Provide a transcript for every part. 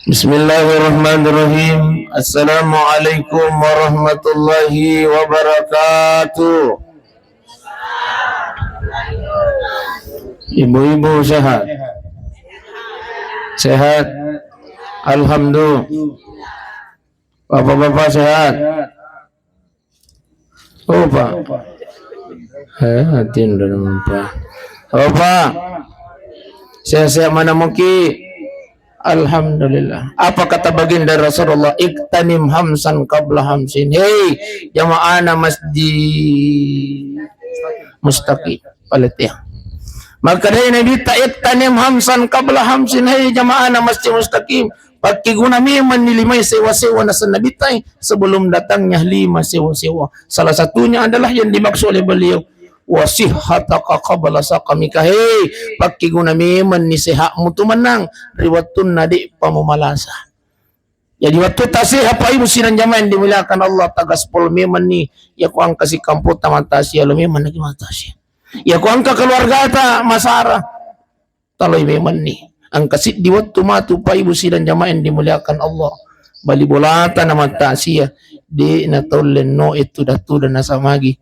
Bismillahirrahmanirrahim. Assalamualaikum warahmatullahi wabarakatuh. Ibu-ibu sehat? Sehat? Alhamdulillah. Bapak-bapak sehat? Oh Pak. Hatin dalam Pak. Oh Pak. Sehat-sehat mana mungkin? Alhamdulillah. Apa kata baginda Rasulullah? Iktanim hamsan qabla hamsin. Hei jamaah masjid mustaqim. Al-Fatihah. Maka dari Nabi ta iktanim hamsan qabla hamsin. Hei jamaah masjid mustaqim. Pakai guna memang nilimai sewa-sewa nasa Nabi tay sebelum datangnya 5 sewa-sewa. Salah satunya adalah yang dimaksud oleh beliau. Wasihhataka qabla saqamika. Hei pakai guna memang ni sehatmu tu menang riwatun nadi pamumalasa. Jadi waktu tasih apa ibu sinan jamaah dimuliakan Allah tagas pol memang ni ya ku angka si kamput tamatasi lo memang lagi matasi. Ya ku angka keluarga ta masara taloy memang ni angka si di waktu matu pa ibu sinan jamaah dimuliakan Allah bali bolata na matasi di nataulen no itu datu dan nasamagi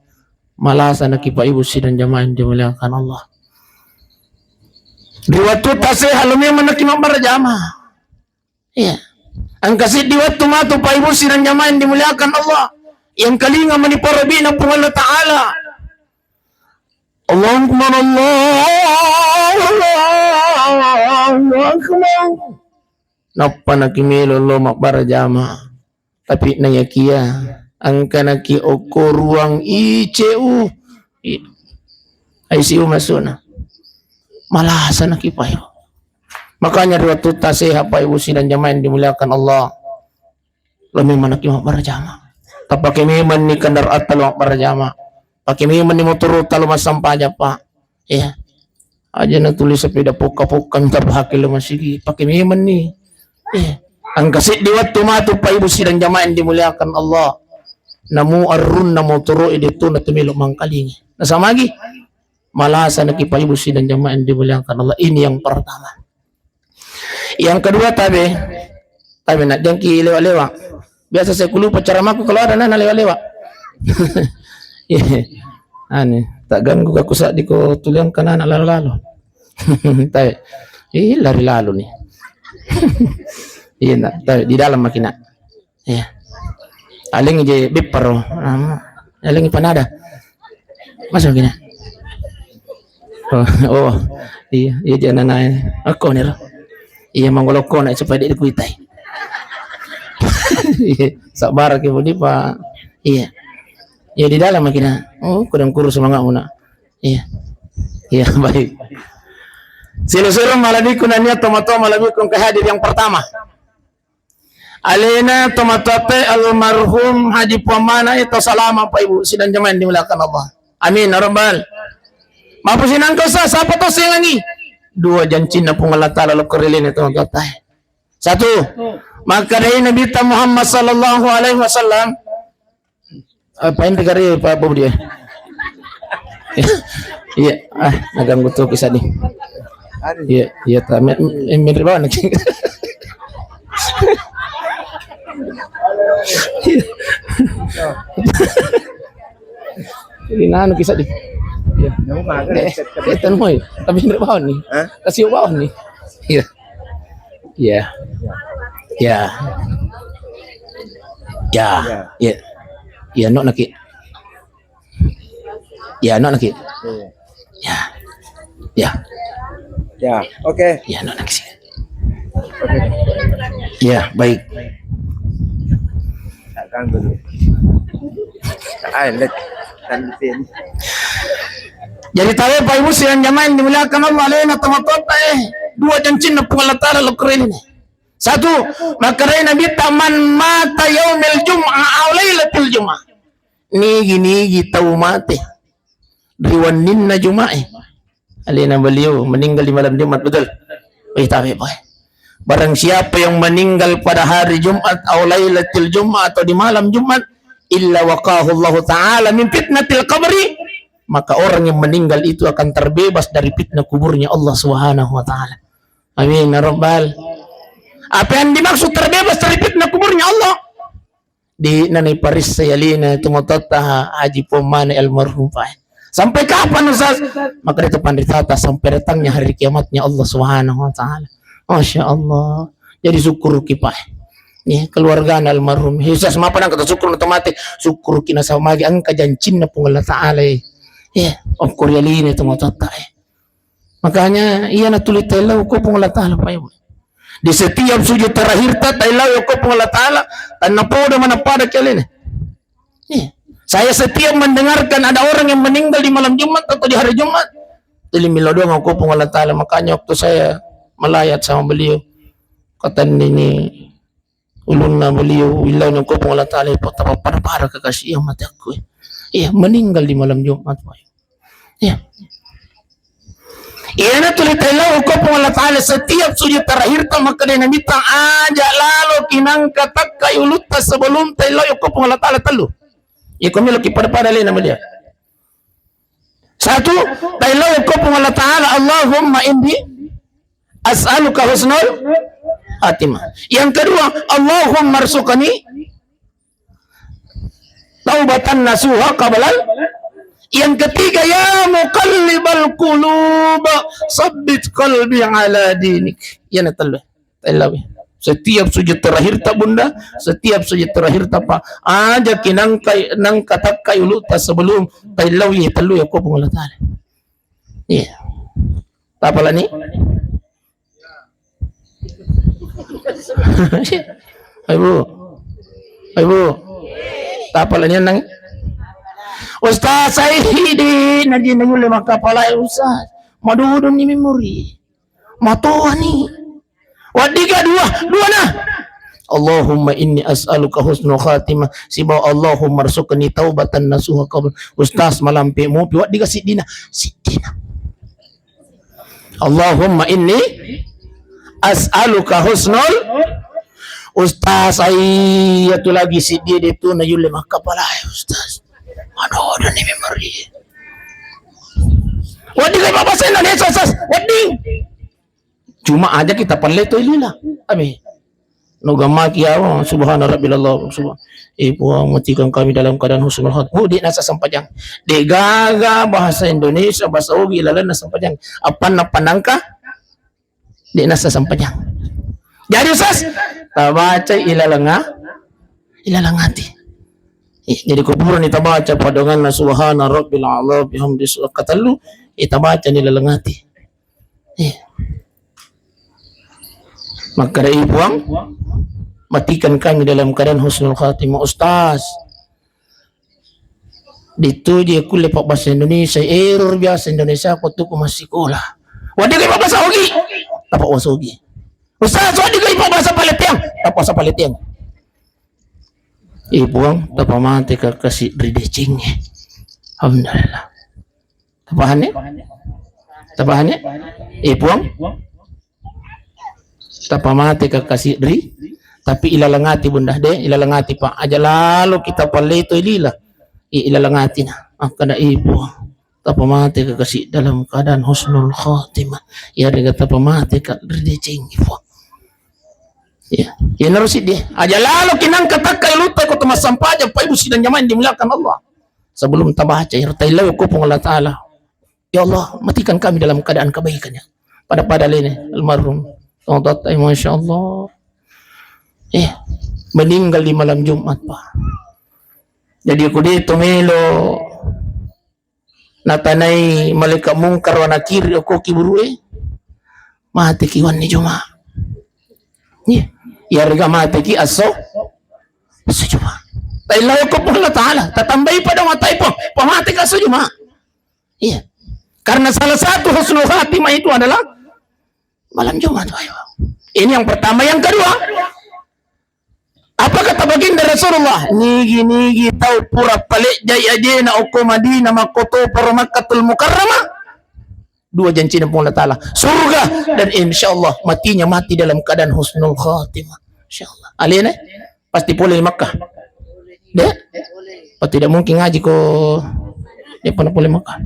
malasa na kipa ibu sidan jamaah dimuliakan Allah. Di waktu tasih halumnya menakimak barjama. Iya. Ang kasi di waktu matu pa ibu sidan jamaah dimuliakan Allah. Yang kalinga maniparabi na pong Allah Ta'ala. Allahumma Allahu Akbar. Napa nakimilo lo makbarjama. Tapi nayakia. Angka naki oko ruang ICU ICU masuk na malasan naki payo. Makanya dua tuta seha pa ibu sidan jamaah dimuliakan Allah lebih manaki barjama tapake memang ni kandar atal barjama pakai memang ni motor talo masampa aja pak ya aja na tulis sepeda poka-poka tabhakil masigi pakai memang ni ang kasi di waktu matu pa ibu sidan jamaah dimuliakan Allah namu arun namu turu itu na tumilok mangkaling nasamagi malasa nakipayibu sidan jamaah dimuliakan Allah. Ini yang pertama. Yang kedua tabi nak jangki lewa-lewa biasa saya lupa cara maku kalau ada nana lewa-lewa aneh tak ganggu aku saat di ko tuliang kanan lalu-lalu tabi lari lalu nih iya nak tabi di dalam makina iya aling je biparo aling panada masuk gini oh iya jangan naik aku nih loh iya manggoloko naik supaya dia dikuitai iya sabar ke budi pak iya di dalam makina oh kurang kurus semangat muna iya baik silu-silu malabikun ania tomato malabikun kehadir yang pertama alena tomatote almarhum Haji Pamana itu salama Pak Ibu sidan jamaah dimuliakan Allah. Amin ya rabbal. Mapusinan ko sa siapa to silangi? Dua jancin na pungalata lalu kerilin itu totai. Satu, maka dari Nabi Muhammad sallallahu alaihi wasallam apa yang dikari Pak Abu dia? Iya, naganggu tuh kisah nih. Iya, tamat mirip banget. Ini nano kisah di. Ya, tan mo tapi hindi bawon ni. Kasi bawon ni. Iya. Ya, no naki. Ya, no naki. Ya, oke. Ya, no naki. Ya, baik. Jadi tahu Pak Ibu siang jamaah dimuliakan Allah alena tamatota dua jancin na pengalatara lokrin ini. Satu, maka Nabi taman mata yaumil jum'ah aw lailatul jum'ah. Nigi tahu mati. Riwanin na jum'ah. Alena beliau meninggal di malam Jumat betul. Tapi Pak. Barang siapa yang meninggal pada hari Jumat atau lailatul Jumat atau di malam Jumat illa waqahu Allah Ta'ala min fitnatil qabri, maka orang yang meninggal itu akan terbebas dari fitnah kuburnya Allah Subhanahu wa Ta'ala. Amin ya rabbal Apa yang dimaksud terbebas dari fitnah kuburnya Allah? Di nanay paris sayalina tumutata haji pemana almarhum pa. Sampai kapan Ustaz? Maka itu panditata sampai datangnya hari kiamatnya Allah Subhanahu wa taala. Masya Allah. Jadi syukur kipah. Ya, keluarga almarhum. Ustaz mapa nang kata syukur otomatis syukur kina sama magi ang kajancin na pung Allah taala. Ya, of koryalina tumutata. Makanya iya na tulit tayo ko pung Allah taala pa. Di setiap sujud terakhir tatailaw ko pung Allah taala tanapoda manapada kalian. Ya. Saya setiap mendengarkan ada orang yang meninggal di malam Jumat atau di hari Jumat, telimilo doang aku pung Allah taala. Makanya waktu saya melayat sama beliau, kata ini ulun na beliau wilaw ng ko pung Allah taala po para kekasih yang mati aku. Iya, meninggal di malam Jumat. Iya. Iya na tulit tayo ko pung Allah taala setiap sujud terakhir maka dia minta aja lalu kinang katak kayulut sebelum tayo ko pung Allah taala telu. Ikaw lagi pada lain nama dia. Satu, tayo ko pung Allah taala Allahumma inni as'aluka husnul khatimah. Yang kedua, Allahumma arzuqni taubatan nasuha qablal. Yang ketiga, ya muqallibal qulub sabbit qalbi ala dinik. Yan talo. Tayo. Setiap sujud terakhir tak bunda, setiap sujud terakhir tak apa. Aja kinang nang katak kayu luta sebelum tayo ya telu ya ko pung Allah taala. Iya. Apa lah ni? Ay bu. Apa lah ni nang? Ustaz saya di najin nang makapala Ustaz. Madudun ni memori. Matoa ni. Wadiga dua nah. Allahumma inni as'aluka husnul khatimah. Siba Allahumma arzuqni taubatan nasuha qabl. Ustaz malam pe mo pi wadiga sidina. Allahumma inni as'aluka husnul. Ustaz saya tu lagi sidina itu na yule makapala Ustaz. Aduh dan ni memori. Wadiga bapa saya na Ustaz. Wading. Cuma aja kita perle to ilila. Abi. Nugama kiawa subhana rabbil Allah subhan. Ibu matikan kami dalam keadaan husnul khatimah. Di nasa sampajang. Di gaga bahasa Indonesia bahasa Ugi ilalan nasa sampajang. Apa na panangka? Di nasa sampajang. Jadi Ustaz, tabaca ilalangati. Jadi kuburan itabaca padangan na subhana rabbil Allah bihamdi katalu itabaca nilalangati. Maka dari buang matikan kami dalam keadaan husnul khatimah. Ustaz dituji kuliah pak bahasa Indonesia error biasa Indonesia aku tuh masih sekolah wadah kayak bahasa Ogi tapak bahasa Ogi Ustaz wadah kayak bahasa Paletiang tapak bahasa Paletiang buang tapak mati ke kasih ridecing. Alhamdulillah tapahannya buang tapamati kakasih dri tapi ilalangati bunda de ilalangati pa aja lalu kita palito ilila ilalangati na kada ibu tapamati kakasih dalam keadaan husnul khatimah ya dengan tapamati kak dri ibu ya harus dia aja lalu kinang katakay luta ko tumasampajan pa ibu sidang nyaman dimulakan Allah sebelum tabaca irtailaw ko pung Allah taala ya Allah matikan kami dalam keadaan kebaikannya pada lain almarhum Tontot ay Masya Allah. Meninggal di malam Jumat pa. Jadi aku dito melo natanay malika mungkar wa nakir ako kiburu mati kiwan ni Juma. Yarga mati ki aso Juma. Tailaw ko po Allah Ta'ala. Tatambay pa daw matay po. Pamati ka sa Juma. Karena salah satu husnul khatimah itu adalah malam Jumat. Ini yang pertama. Yang kedua, apa kata baginda Rasulullah? Nigi tau pura palik jaya jena oko Madinah makoto para Makkatul Mukarramah. Dua janji dari Allah Ta'ala, surga dan insyaallah matinya mati dalam keadaan husnul khatimah. Insyaallah. Alina pasti boleh di Makkah. Deh? Tidak mungkin ngaji ko dia pernah boleh Makkah.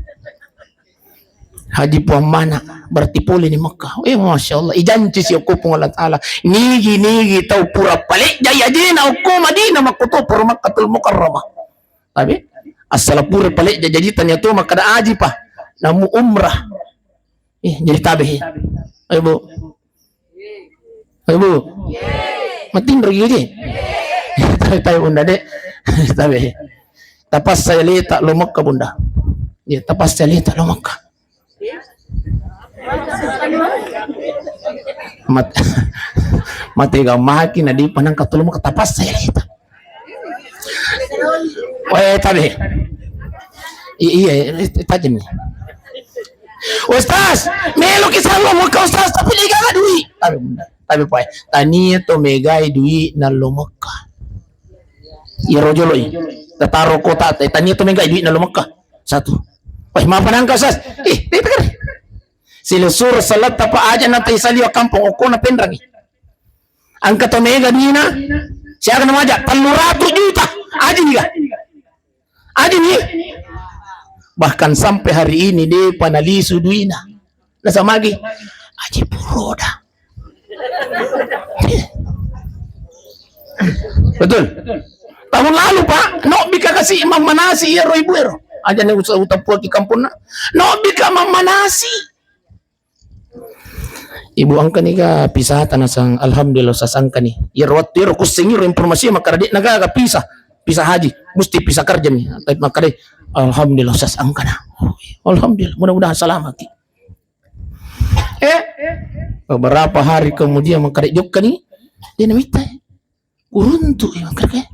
haji puang mana berarti pulih di Mekah. Masya Allah, ijanci si aku pun Allah Ta'ala nigi tau pura balik jaya jina aku Madinah makutu pura Makkatul Mukarramah. Tapi asal pura balik jadi tanya tu maka ada haji pa namu umrah jadi tabih. Ayo bu, ayo bu, matiin pergi aja. Tahu bunda dek, tabih. Tapas saya lihat lo Mekah bunda. Ya tapas saya lihat lo Mekah. Mati kau maki nadi panang katulung katapas saya lihat. Tabi. Iya tajam nih. Ustaz, melo kisah lo Mekah Ustaz tapi liga ka duit. Tapi pai, tani to megai duit na lo Mekah. Iya rojoloi. Tataro kota tani to megai duit na lo Mekah. Satu. Pai mapanang ka Ustaz. Pikir. Sila sur salat tapa aja nanti saliwa kampung oko na pendragi. Angka to mega dina. Siya ka na maja 300 juta. Aja nih. Aja nih. Bahkan sampai hari ini dia panalisu duina. Nasa magi. Aji puroda. Betul. Tahun lalu Pak, no bika kasih Imam Manasi ya ibu ero. Aja nih usah utapua ki kampung na. No bika Imam Manasi. Ibu angka ni ka pisah tanasang alhamdulillah sasangka ni. Yerwat tiro kusingiro informasi makaradik naga pisah haji mesti pisah kerja ni. Makaradik alhamdulillah sasangka na. Alhamdulillah mudah-mudahan selamat. Beberapa hari kemudian makaradik jokka ni dia namita uruntu ya makaradik.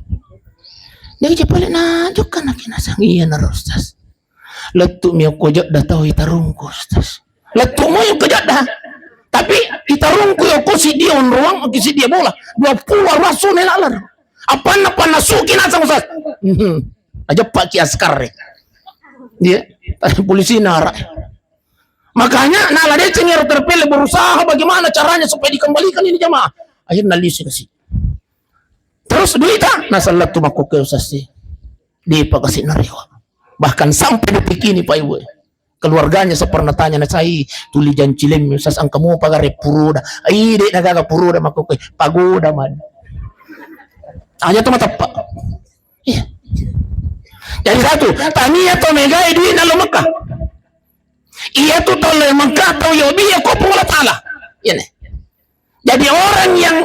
Dia japale na jokka na kinasang iya na Ustaz. Letu mi ko jok datau itarungku Ustaz. Letu mo yung kajak dah. Tapi itarungku yo si dia on ruang si dia bola 20 rasul nelalar apa nasuki nasang Ustaz. Aja pak ki askar dia polisi nara. Makanya nala dia cengir terpilih berusaha bagaimana caranya supaya dikembalikan ini jamaah. Akhirnya lisi kasih. Terus duita nasalat tu makuk ke Ustaz di pakasih nariwa. Bahkan sampai detik ini Pak Ibu. Keluarganya sepernah tanya na saya tulijan cilem Ustaz ang kamu pagare puruda ai de nagaga puruda makukoy pagoda man aja to matapa iya jadi satu tania to mega duit na lo Mekah iya to le Mekah to yo biya ko pula taala yan jadi orang yang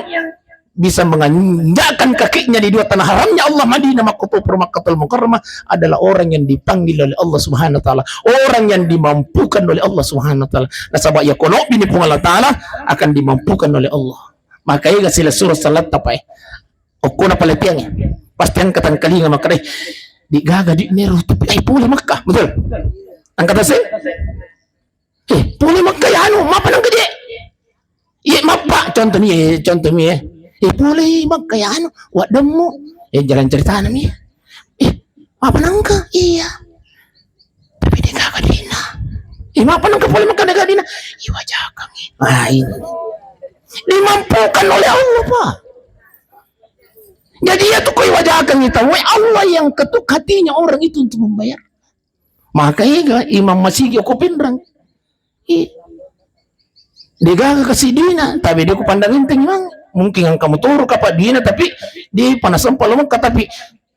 bisa menginjakkan kakinya di dua tanah haramnya Allah Madinah Makkatul Mukarramah adalah orang yang dipanggil oleh Allah Subhanahu wa taala, orang yang dimampukan oleh Allah Subhanahu wa taala. Nasabak ya kono bini pun Allah taala akan dimampukan oleh Allah. Makanya sila surah salat tapai. Oko na paletiang pasti ang katang kalinga makare di gaga di nero tapi ay pula Makkah, betul? Ang kata saya pula Makkah ya anu mapa nang gede. Iya mapa contoh ni pulih Makkah anu wademu jalan cerita nami apa nangka iya tapi dia gak dina apa nangka pulih Makkah gak dina wajah kami ini dimampukan oleh Allah Pak. Jadi ya tuh koi wajah kami tahu Allah yang ketuk hatinya orang itu untuk membayar. Makanya Imam Masigi aku pindrang dia gak kasih dina tapi dia ku pandangin tinggal mungkin yang kamu turun kapak dina tapi di panasan Mekah tapi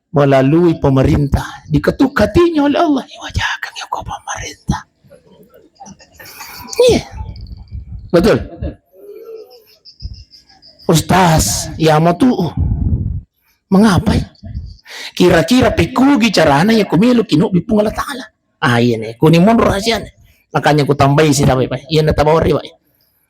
melalui pemerintah diketuk hatinya oleh Allah wajahkan ya kau pemerintah iya betul Ustaz ya mau tuh mengapa kira-kira pikugi carana ya kumilu kinu bipung Allah Ta'ala iya nih kuning mon rahasia makanya ku tambahi sih tapi iya natabawari Pak.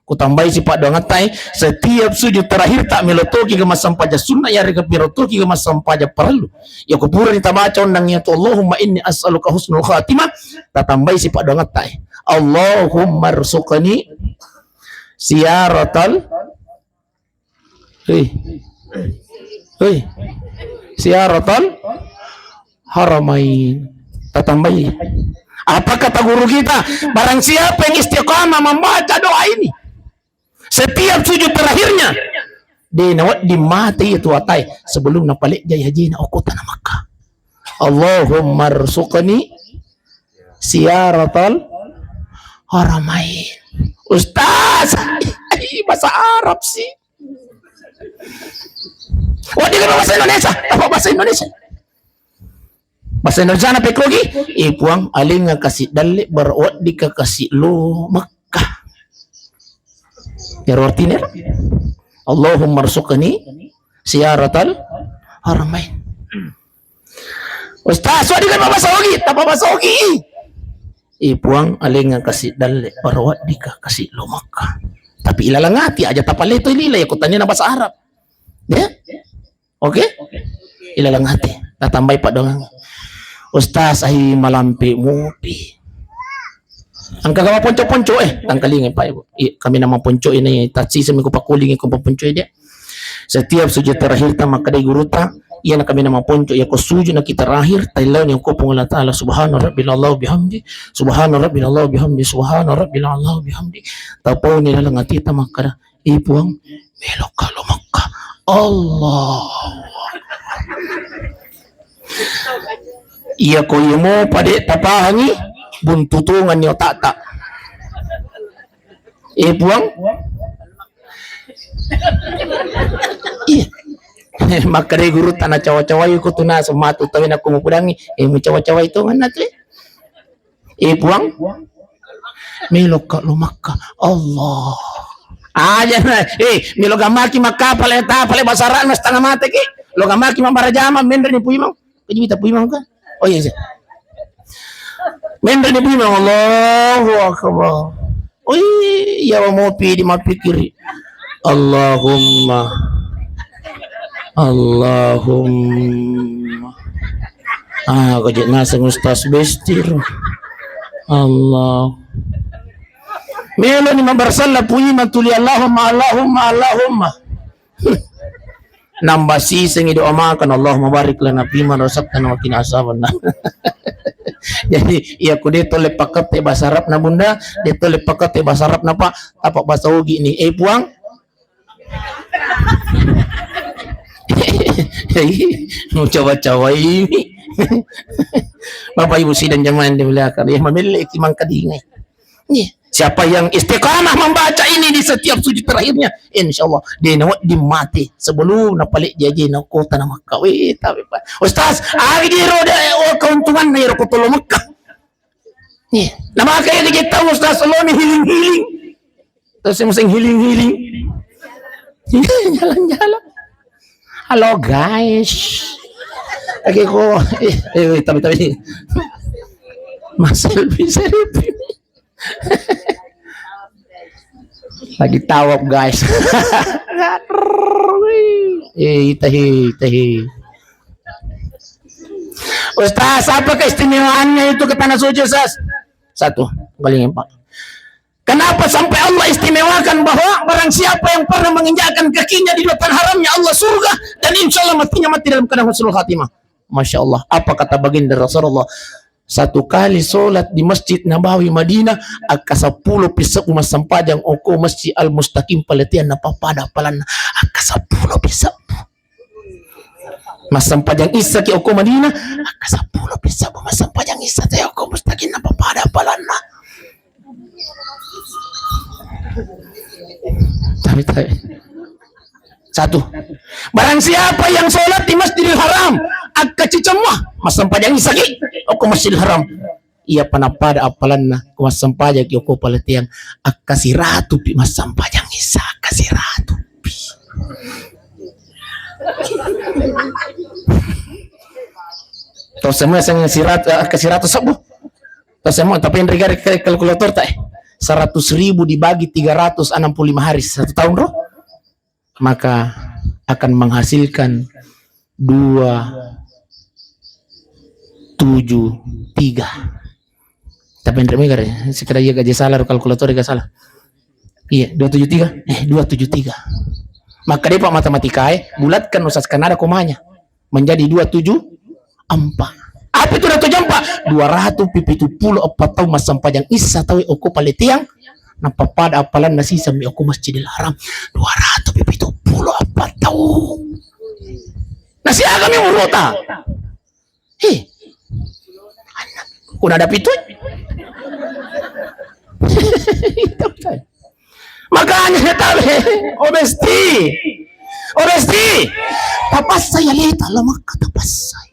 Kutambahi si Pak Dongatai setiap sujud terakhir tak melotoki ke masam paja sunnah ya rega pirotoki ke masam paja perlu ya kupura ditabaca undangnya tu Allahumma inni as'aluka husnul khatimah tatambahi si Pak Dongatai Allahumma rzuqni siyaratal siyaratal haramain tatambahi. Apa kata guru kita? Barang siapa yang istiqamah membaca doa ini setiap sujud terakhirnya di mati itu atai sebelum napalik jaya haji na okota na Makkah. Allahumma rzuqni siyaratal Haramain. Ustaz, bahasa Arab sih. Oh, dia kan bahasa Indonesia. Apa bahasa Indonesia? Bahasa Indonesia na pekrogi. Ipuang aling nga kasi dali barawat di ka kasi lo Makkah. Ya artinya Allahumma rzuqni siyaratal haramain. Ustaz, wadi kan mabasogi, tapabasogi. Ipuang aling nga kasi dali barawat di ka kasi lo Makkah. Tapi ilalangati aja tapalito ilila ya kutanya na bahasa Arab. Ya? Oke? Ilalangati. Tatambay pa dong. Ustaz ay malampi mupi. Ang kagama ponco-ponco tangkalingin pa kami naman ponco ini tatsi sa ko pakulingin ko ponco dia. Setiap sujud terakhir ta makaday guruta, iyan na kami naman ponco ya ko sujud na kita terakhir taylaw ni ko pong Allah taala subhana rabbil allah bihamdi subhana rabbil allah bihamdi subhana rabbil allah bihamdi. Tapo nila lang atita makara ipuang melok ka lumakka Allah. Iya ko mo pade tapahangi buntutungan niyo tata. Ipuang iya. Makare guru tanah cawa-cawa ko tuna sumatu tawin ako mupudangi mo cawa-cawa ito nga nato Ipuang melok ka lumakka Allah. Aja na milogamaki makapale ta pale basaran mas tanga mate ki logamaki mambarajama mendre ni puimang kajita puimang ka. Oh iya sih. Mendre ni puimang Allahu akbar. Oh iya mau pi di mapikiri. Allahumma kajit nasa Ustaz bestir. Allah Melo ni mabarsala puiman tuli Allahumma nambah siseng doa makan Allahumma barik lana fima razaqtana wa qina azabannar. Jadi iya ku dito lepakat bahasa Arab na bunda, dito lepakat bahasa Arab na pa tapak bahasa ugi ni puang. Mau cawa-cawa ini. Bapak Ibu sidang jamaah di belakang ya memiliki mangkadingay. Siapa yang istiqamah membaca ini di setiap sujud terakhirnya, insyaallah dia nawat dimati sebelum napalik jaji na kota na Makkah. Wih, tapi Pak Ustaz, ari di roda keuntungan na iro ko tulo Makkah. Nih, nama kaya kita Ustaz lo ni healing. Terus masing healing. Jalan-jalan. Halo guys. Lagi ko tapi Mas Selvi lagi tawab guys. Tahi. Ustaz, apa keistimewaannya itu ke tanah suci Ustaz? Satu, paling empat. Kenapa sampai Allah istimewakan bahwa barang siapa yang pernah menginjakkan kakinya di depan haramnya Allah surga dan insya Allah matinya mati dalam keadaan husnul khatimah. Masya Allah. Apa kata baginda Rasulullah? Satu kali solat di Masjid Nabawi Madinah aka 10 pisau mas sampajang oko Masjid Al Mustaqim paletian napapada palan aka 10 pisau mas sampajang isa ki oko Madinah aka 10 pisau mas sampajang isa te oko Mustaqim napapada palan tapi satu barang siapa yang sholat di Masjidil Haram agak cicamah mas sampajang isaki oko Masjidil Haram ia panapada apalan na mas sampajang oko paletiang akasi ratu pi mas sampajang isa akasi ratu pi to semua sang sirat akasi ratu sabu to semua tapi yang regard kalkulator tak 100.000 dibagi 365 hari 1 tahun roh maka akan menghasilkan 273. Tapi yang kare sekedar ia gaji salah kalkulator ga salah. Iya, 273. 273. Maka dia Pak matematika bulatkan usas Kanada komanya menjadi 274. Apa itu 274? 270 tahun mas sampajang isa tahu oko paletiang napapada apalan nasi sami aku Masjidil Haram 270 tahun nasi agami urota udah ada pitut Makanya saya tahu, Obesti, tapas saya lihat alamak tapas saya.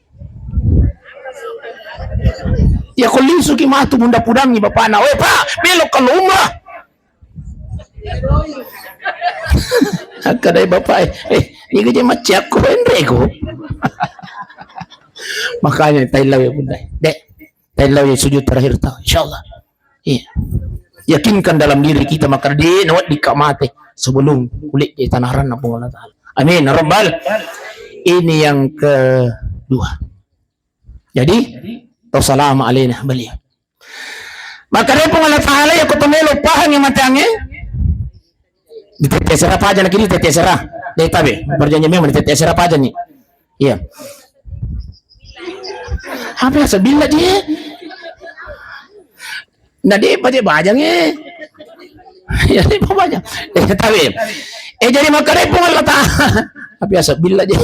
Ya kuling suki matu bunda pudang ni bapak na, pak belok ke rumah. Kadai bapak, ini kerja macam aku enrego. Makanya tailaw ya bunda, dek, tailaw ya sujud terakhir tahu, insyaallah. Iya. Yakinkan dalam diri kita maka di nawat dikamate sebelum kulit di tanah ranah Allah Ta'ala. Amin. Rabbal. Ini yang kedua. Jadi, tasalam alaina beliau. Maka dia pun Allah Ta'ala ya kutumelo pahang yang matangnya. Diteteserah apa aja lagi diteteserah. Dari tabi. Berjanji memang diteteserah apa aja nih. Iya. Apa ya sebilah dia? Nadi pada bajangnya, ya ni bajang. Tapi, jadi makanya pun Allah Taala, biasa bila je.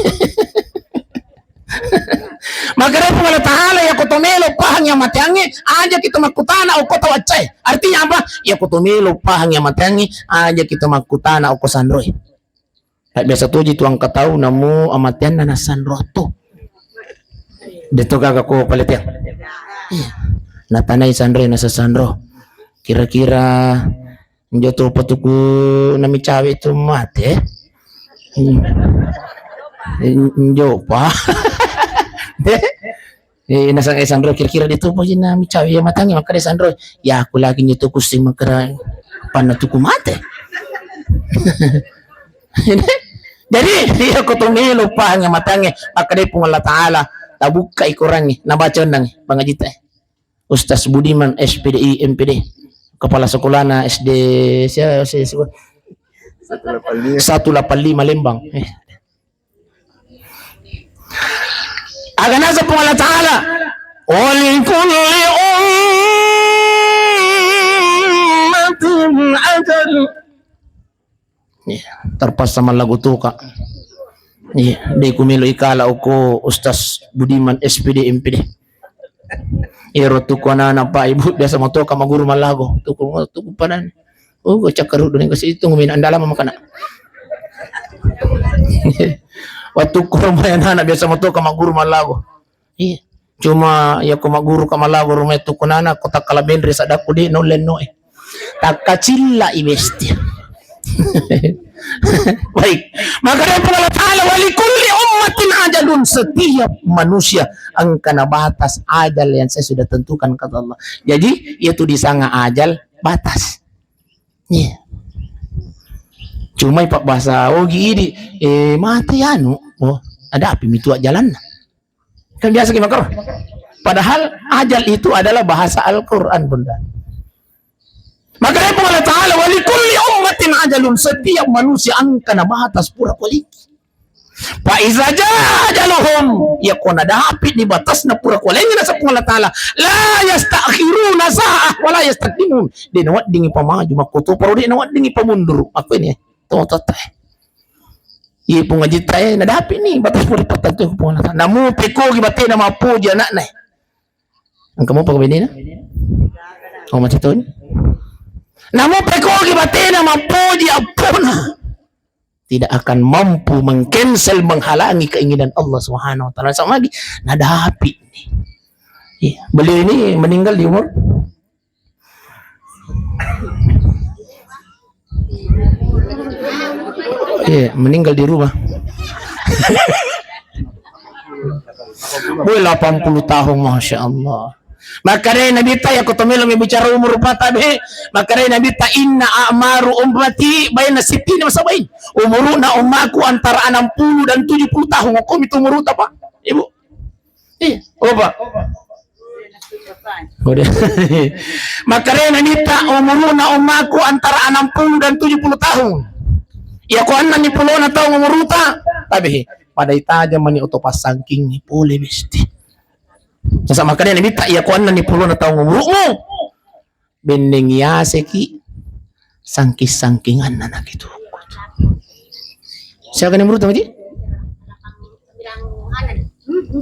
Makanya pun Allah Taala ya kutumelo pahang yang matangnya, aja kita makutana o kota wacai. Artinya apa? Ya kutumelo pahang yang matangnya, aja kita makutana o kosandroy. Biasa tu jitu ang katau namu amatian na nasandro tu. Dito kagak ko palitin. Natanay sandro nasa sandro kira-kira njoto patuku nami cawe itu mate njo pa nasa sandro kira-kira dito po yun nami cawe ya matangi makanya sandro ya aku lagi nyoto kusing makara panatuku mate. Jadi dia kutumilo pa nga matangi makanya pong Allah Ta'ala tabuka ikurangi nabaca nang pangajita Ustaz Budiman SPDI MPD Kepala Sekolah SD 185 Lembang. Agan nasa pong Allah Ta'ala walikulli ummatin ajal. Terpas sama lagu tu kak. Di kumilo ikala ko Ustaz Budiman SPD MPD. Iro tuku anak pa ibu biasa mo to ka maguru malago tuku panan go cakaru doon kasi ito ngumin andala mo makana waktu ko rumaya na biasa mo to ka maguru malago cuma ya ko maguru ka malago rumay tuku nana ko takalabendri sa dako di no leno takacilla ibesti. Baik, maka dari Allah Ta'ala walikulli ummatin ajalun, setiap manusia angkana batas ajal yang saya sudah tentukan kata Allah. Jadi itu disanga ajal batas. Iya. Cuma pak bahasa gini mati anu ada api mitu jalan. Kan biasa gimana? Padahal ajal itu adalah bahasa Al-Qur'an bunda. Maka dari Allah Ta'ala walikulli ummatin ajalun, setiap manusia angkana batas pura kualiki. Fa iza jaa ajaluhum yakun ada api di batas na pura kualiki na sa Allah Ta'ala la yastakhiruna sa'ah wala yastaqdimun. Di nawat dingi pamaju makuto pero di nawat dingi pamundur. Apa ini? Totote. Iya pungaji tayo na api ni batas pura patat to po na. Namu peko gibate na mapuji anak na. Ang kamo pagabini na? O matiton? Namun pekogi batina mampuji apuna tidak akan mampu mengcancel menghalangi keinginan Allah Subhanahu wa Ta'ala. Sama lagi nadapi nih. Beliau ini meninggal di umur meninggal di rumah. Boleh 80 tahun, Masya Allah. Maka dari Nabi ta ya kutumilong bicara umur patabe maka dari Nabi ta inna a'maru ummati bayna sittin wa sab'in. Umuruna ummaku antara 60 dan 70 tahun. Hukum itu umur apa? Ibu. Pak. Maka dari Nabi ta umuruna ummaku antara 60 dan 70 tahun. Ya ko anna ni pulo na taong umuruta. Tabi pada itaja mani utopas saking ni pule besti. Sasa makanya Nabi tak ya kuan ni puluh na taong umurmu bendeng ya seki sangkis-sangkingan na gitu. Siapa yang umur tadi? 96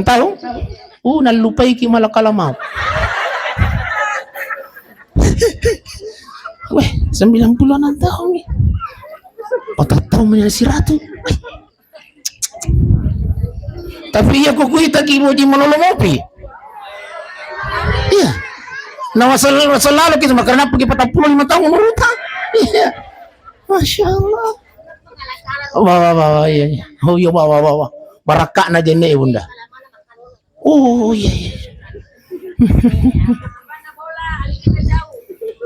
tahun. Nalupay ki malakalamau. Weh, 96 tahun nih. Patatau si Ratu. Weh. Tapi iya ko kita kibo di monolomopi. Iya. Nah, selalu kita makarna pergi 45 tahun umur kita. Iya. Masya Allah. Wah, iya. Oh iya, wah. Barakak na jene bunda. Oh iya.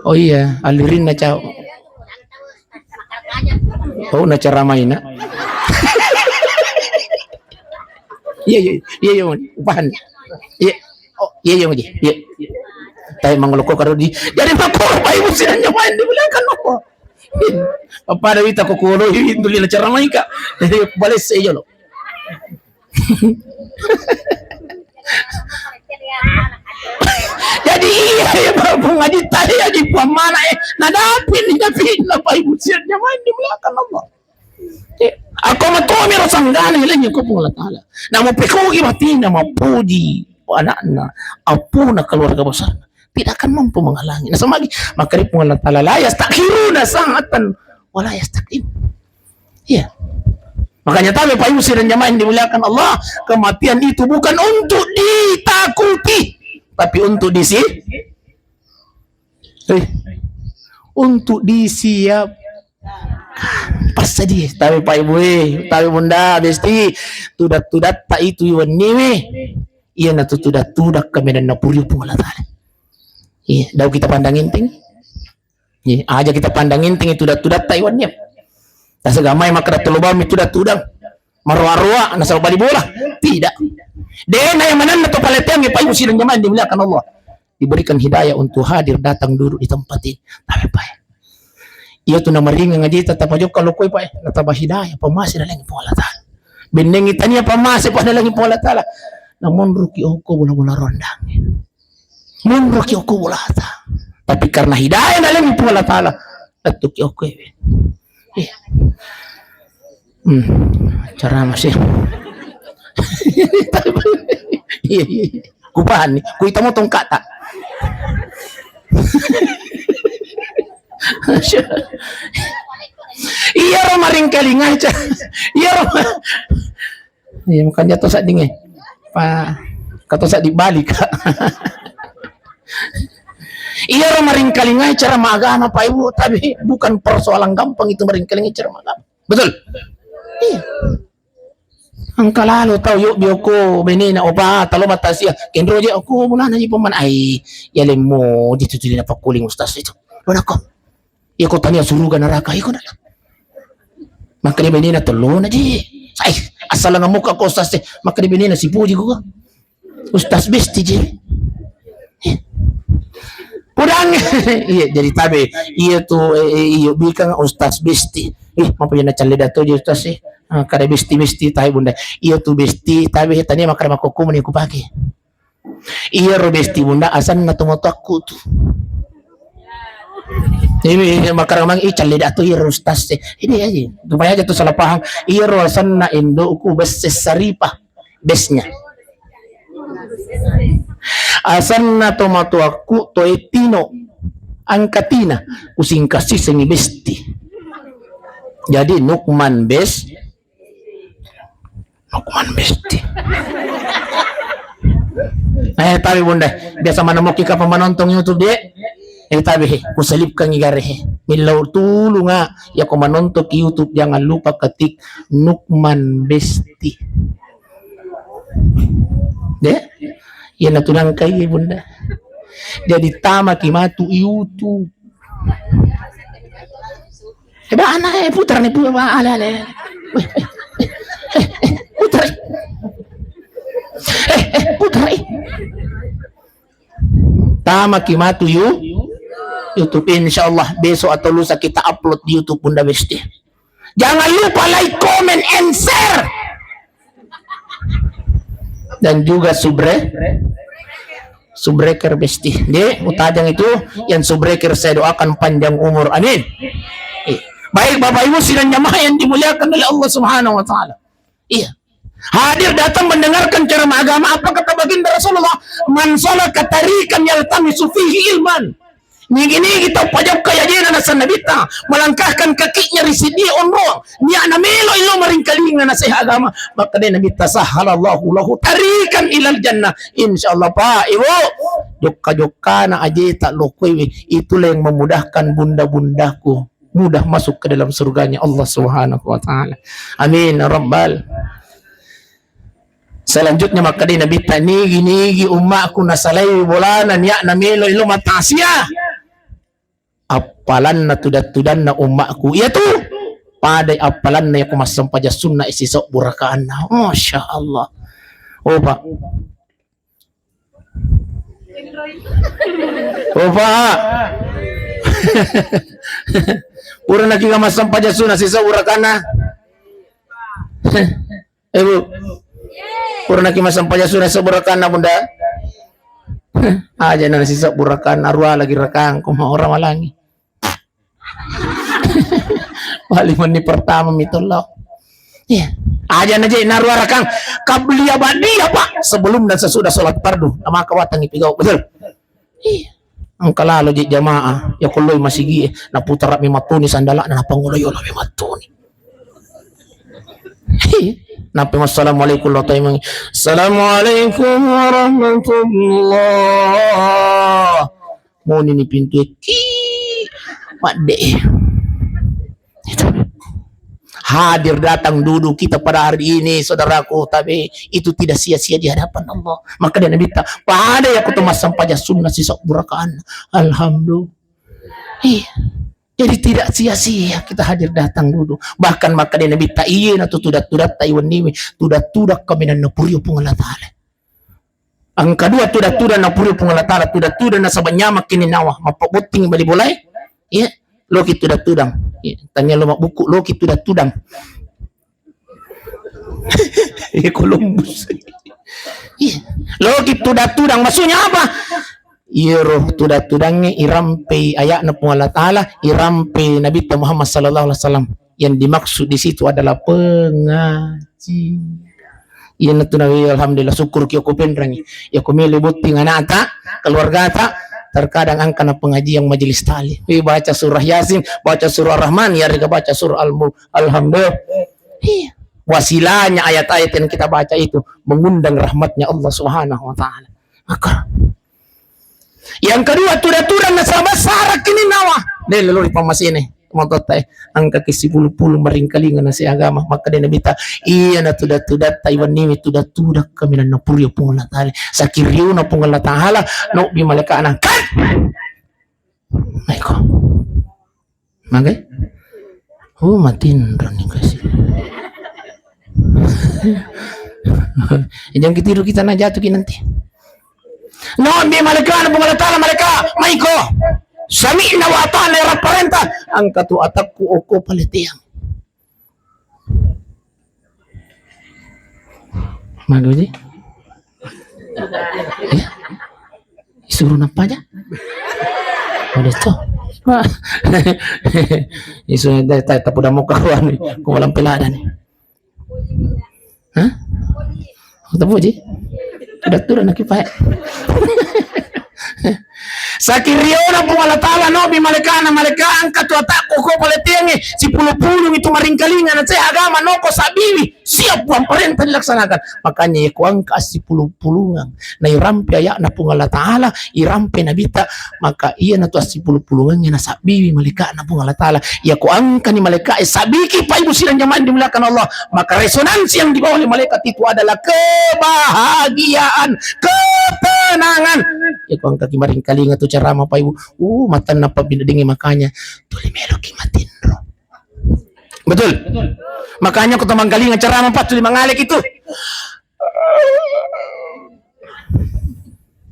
Oh iya, alirin na caw. Oh, na cara main na. Iya, upahan. Iya. Oh, iya. Tayo mangloko karo di. Jadi makuro pa ibu sila niya main di bulakan ako. Para wita ko kulo hindi na cara main ka. Jadi balis sa iyo lo. Jadi iya ya babu ngaji tadi aja pamana nadapin na pa ibu sila niya main di bulakan Allah. Ako matuwa meron sanggana ilan yung kupong latala. Na mapikugi matina, mapuji, anak na, apo na keluarga besar. Tidak akan mampu menghalangi. Nah, semagi makarip mga latala, layas takhiruna sangatan, walayas takim. Iya. Makanya tabi payusin dan jamaah dimuliakan Allah, kematian itu bukan untuk ditakuti, tapi untuk untuk disiap. Pas saja, tapi Pak Ibu, tapi Bunda, besti, tudat tak itu iwan niwe, iya na tudat kami dan napuri pengalatan. Iya, daw kita pandangin ting, iya, aja kita pandangin ting itu tudat tak iwan niwe. Nasa gamay makarat tulubam itu tudat, marwa nasa bali bola, tidak. Dena yang mana na to paletiang Pak Ibu silang jamaah dimuliakan Allah, diberikan hidayah untuk hadir datang duduk di tempat ini, tapi Pak. Iya tu nama ringan ngaji tetap aja kalau kau pak tetap hidayah pemasi dalam Allah Taala. Bendeng itanya pemasi pada dalam Allah Taala. Namun ruki oko bola rondang. Mun ruki oko bola ta. Tapi karena hidayah dalam Allah Taala, tuki oko. Cara masih. Iya. Kupahan nih. Ku itamu tongkat tak. Iya romaring kalingan aja. Iya makanya to sa dinge. Kato sa di balik. Iya romaring kalingan cara magama Pak Ibu, tapi bukan persoalan gampang itu maring kalingan cara magama. Betul? Iya. Angka lalu tahu yuk bioko benina opa talo matasia kendro je aku mula na paman ay yalemo ditutulin na pakuling ustaz itu. Lona ko. Ya kau tanya suruh neraka iko na. Maka di benina telo na ji. Ay, asal nga muka ko ustaz maka di benina si puji ko. Ustaz besti ji. Pudang. Iya jadi tabe. Iya tu iyo bikang ustaz besti. Mampu na chalida to ji ustaz kada besti tayo bunda. Iyo tu besti tabe tanya maka makukumun ko pake. Iya ro besti bunda asan na tumoto aku tu. Ini makarang ical lidah tu irus tas ini aja supaya aja tuh salah paham irosan na indo uku beses saripah besnya asan na tomato aku to etino angkatina using kasih sengi besti jadi Nukman besti tapi bunda biasa mana mau kika pemanonton YouTube dia tabi kusalipkan igarehe milaw tulong nga ya kumanontok YouTube jangan lupa ketik Nukman Besti deh yan natulang kay bunda jadi tama kimatu YouTube ba anak putra ni putra ala putra tama kimatu YouTube insyaallah besok atau lusa kita upload di YouTube Bunda Besti. Jangan lupa like, comment, and share. Dan juga subbreaker Besti. Di utajang itu yang subbreaker saya doakan panjang umur. Amin. Baik Bapak Ibu sidang jamaah yang dimuliakan oleh Allah Subhanahu wa taala. Iya. Hadir datang mendengarkan cara agama apa kata baginda Rasulullah, man salaka tariqan yaltamisu fihi ilman Nigi-nigi tau pajak kaya jena na sa nabita, melangkahkan kakinya risidi onro, niya na melo ilo maringkalinga na sa agama, maka din nabita sahalallahu lahu tarikan ilal jannah, insyaallah pa, iwo, jokka-jokka na ajeta lokoy, itulah yang memudahkan bunda-bundaku, mudah masuk ke dalam surganya Allah Subhanahu wa taala. Amin ya rabbal. Selanjutnya maka din nabita nigi umakku nasalay bolanan ya na melo ilo matasya. Apalan na tudat-tudan na umakku itu pada apalan na yaku masampaja sunnah isisok burakaan na. Masya Allah. Oh pak. Oh pak. Pura na kita masampaja sunnah isisok burakaan na. Bu. Pura na kita masampaja sunnah isisok burakaan na bunda. Aja na nasisok burakaan arwah lagi rekang kuma orang malangi. Waliman ni pertama mitullah. Ya. Aja aja narwa rakang kabliya badia pak sebelum dan sesudah sholat fardu nama kawatan ipigau betul. Iya. Angka lalu di jamaah ya kulloy masigi na putar mi matuni sandala na panguloy yo mi matuni. Nabi assalamualaikum warahmatullahi wabarakatuh. Assalamualaikum warahmatullah. Mau ini pintu ki Pakde. Hadir datang duduk kita pada hari ini saudaraku, tapi itu tidak sia-sia di hadapan Allah. Maka dia minta pada ya kutumas sampaja sunnah sisok burakaan. Alhamdulillah. Jadi tidak sia-sia kita hadir datang duduk. Bahkan maka dia minta iya na tudat-tudat taiwan niwi tudat-tudat kami na napuriyo pungal taala. Ang kedua tudat-tudat napuriyo pungal taala tudat-tudat na sabanya makin nawa mapabuting bali boleh. Ya, lo kita dah tudang. Ya, tanya lo mak buku lo kita dah tudang. Columbus. Ya, lo kita dah tudang maksudnya apa? Iroh tudah tudangnya irampe ayat na Allah Taala, irampe Nabi Muhammad sallallahu alaihi wasallam. Yang dimaksud di situ adalah pengaji. Iya na tunawi alhamdulillah syukur ki aku pendrangi. Ya aku milih buti ngana ata, keluarga ata. Terkadang angkana pengajian majelis tali. Baca surah Yasin, baca surah Rahman, ya mereka baca surah Al-Mulk. Alhamdulillah. Wasilahnya ayat-ayat yang kita baca itu mengundang rahmatnya Allah Subhanahu wa taala. Maka yang kedua tudah-tudah nasabah sarak ini nawa. Nih leluri pamas ini. Teman-teman angka ke 10 meringkalingan nasi agama maka dia nabita iya na tudat-tudat taiwan ni tudat-tudat kami na napuryo pungal taala sakiryo na pungal taala no bi malaka anak Maiko magay matin ron kasi jangan kitiru kita na jatuh nanti no bi malaka na pungal taala malaka Maiko Sami'na wa ata'na ya perintah angkatu atakku oko palitiang. Magoji? Ya. Disuruh apa aja? Udah tuh. Isu tak udah mau kawan ku malam pelada nih. Hah? Tahu ji? Udah turun nak pakai. Sakiriona po Allah Ta'ala no bimalekana maleka angkat watakku ko paletiangi si pulupulong itu maringkalingan at sa agama no ko sabiwi siap po ang perintah dilaksanakan makanya ya ko angka si pulupulungan na irampi aya na po Allah Ta'ala irampi nabita maka iya na to si pulupulungan niya na sabiwi maleka na po Allah Ta'ala ya ko angka ni maleka sabiki pa ibu silang jaman dimulakan Allah maka resonansi yang dibawa oleh malaikat itu adalah kebahagiaan ketenangan ya ko angka maringkalingan tu ceramah pa ibu matan na pabinadingi makanya tuli meloki matindro betul makanya ko tamang galing ceramah pa tuli mangalik itu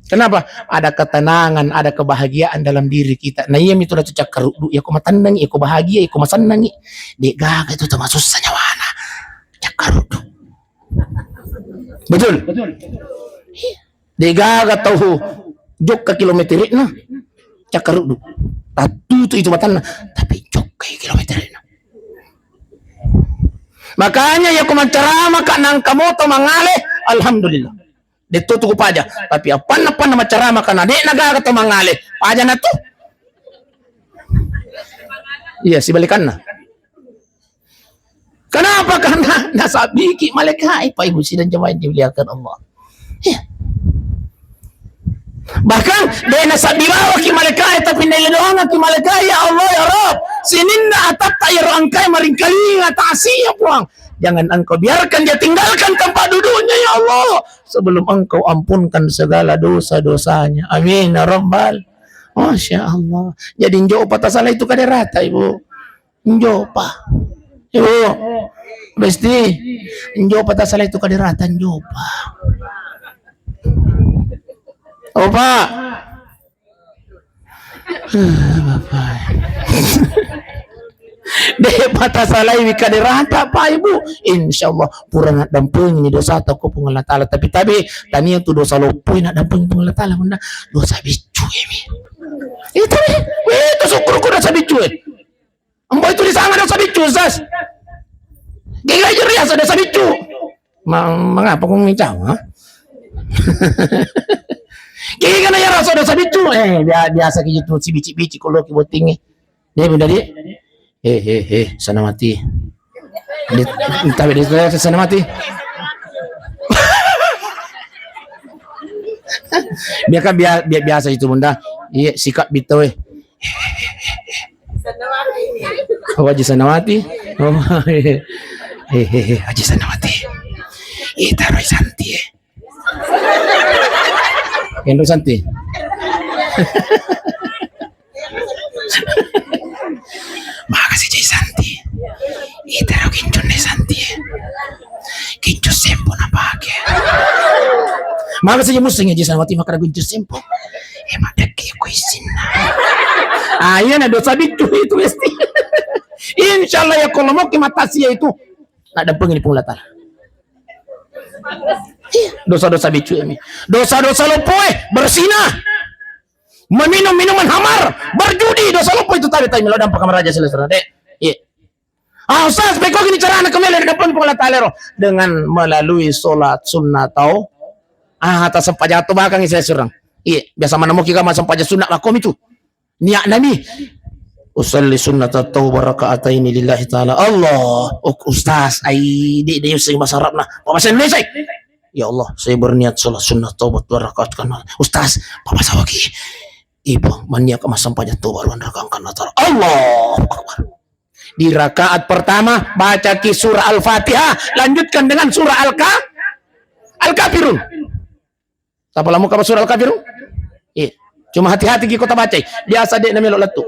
kenapa ada ketenangan ada kebahagiaan dalam diri kita nah iya itu dah cakar ya ko matandang ya ko bahagia ya ko masanangi di gaga itu termasuk sanyawana cakar betul di gaga tahu jok ke kilometer na cakar du tatu itu matan tapi jok ke kilometer na makanya ya kumancarama ka nang kamoto mangale alhamdulillah dito to paja tapi apa na macarama ka na di nagaga to mangale paja na to Iya, si balikan na. Kenapa? Karena nasabiki malaikat Pak Ibu sidang jemaah yang dimuliakan Allah. Ya. Bahkan dia nasabibawa ki malaikat tapi nilidoanga ki malaikat ya Allah ya Rabb. Sininna atap tayar angkai maringkali ngatasi ya puang. Jangan engkau biarkan dia tinggalkan tempat duduknya ya Allah sebelum engkau ampunkan segala dosa-dosanya. Amin ya Rabbal. Masya Allah. Jadi njok patah salah itu kada rata Ibu. Njok pa. Ibu. Besti. Njok patah salah itu kada rata njok pa. Oh Pak. Bapak. Deh patah salah wika dirata Pak Ibu. Insyaallah pura nak dampung ini dosa takut pengalat taala tapi tani yang tu dosa lupa nak dampung pengalat taala benda dosa bicu ini. Itu syukur ku dosa bicu. Ambo itu disanga dosa bicu sas. Gila jelas dosa bicu. Mengapa kau ngicau ha? Kaya ka na yung rasa dosa bicu. Biasa gitu si bici-bici kalau kibot tinggi. Dia benda dia. Sana mati. Tapi dia sana mati. Biasa itu bunda. Iya sikap bito Sana mati. Oh, aja sana mati. Aja sana mati. Taruh santi Yang Santi. Makasih Jay Santi. Itaro kincho ne Santi. Kincho sempo na pake. Makasih musing Jay Santi makara kincho sempo. Madaki ko isin. Ayan na dosa bitu itu mesti. Insyaallah ya kalau mau kimatasi itu. Ada pengini pengulatan. Dosa-dosa bicu ini. Dosa-dosa lupa bersinah. Meminum minuman hamar, berjudi, dosa lupa itu tadi melo dampak kamar raja selesai dek. Iya. Ustaz, beko gini cara anak kembali depan pengelat talero dengan melalui solat sunnah atau atas sempajatu bahkan saya surang. Iya, biasa mana mau kita masuk pajak sunnah lakom itu. Niat Nabi. Usalli sunnat atau barakaataini lillahi ta'ala. Allah. Ustaz, dia sering bahasa Arab nah. Bahasa Indonesia. Ya Allah, saya berniat sholat sunnah taubat barakaat karena Ustaz, Papa Sawaki. Ibu maniak masam pajak taubat barakaat karena Allah Akbar. Di rakaat pertama baca ki surah Al-Fatihah, lanjutkan dengan surah Al-Kafirun. Apa lamu ka surah Al-Kafirun? Iya. Cuma hati-hati ki kota baca. Biasa dek namelo latu.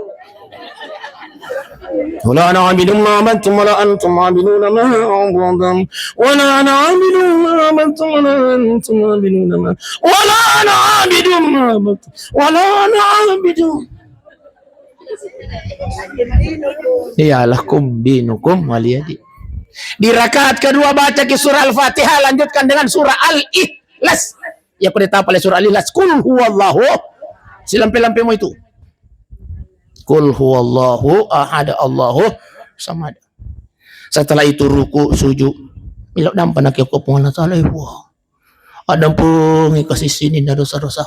ولا نعبد ما عبدتم ولا أنتم عابدون ما أعبد ولا نعبد ما عبدتم ولا أنتم عابدون ما ولا نعبد ما عبدتم ولا نعبد Ya lakum dinukum waliyadi. Di rakaat kedua baca ke surah Al-Fatihah, lanjutkan dengan surah Al-Ikhlas. Ya pada tahap oleh surah Al-Ikhlas. Kul huwallahu. Si lampe-lampemu itu. Kul huwallahu ahad Allahu samad. Setelah itu ruku sujud. Milok dampan nak ko pengolah taala ibu. Adam pun kasih sini na dosa-dosa.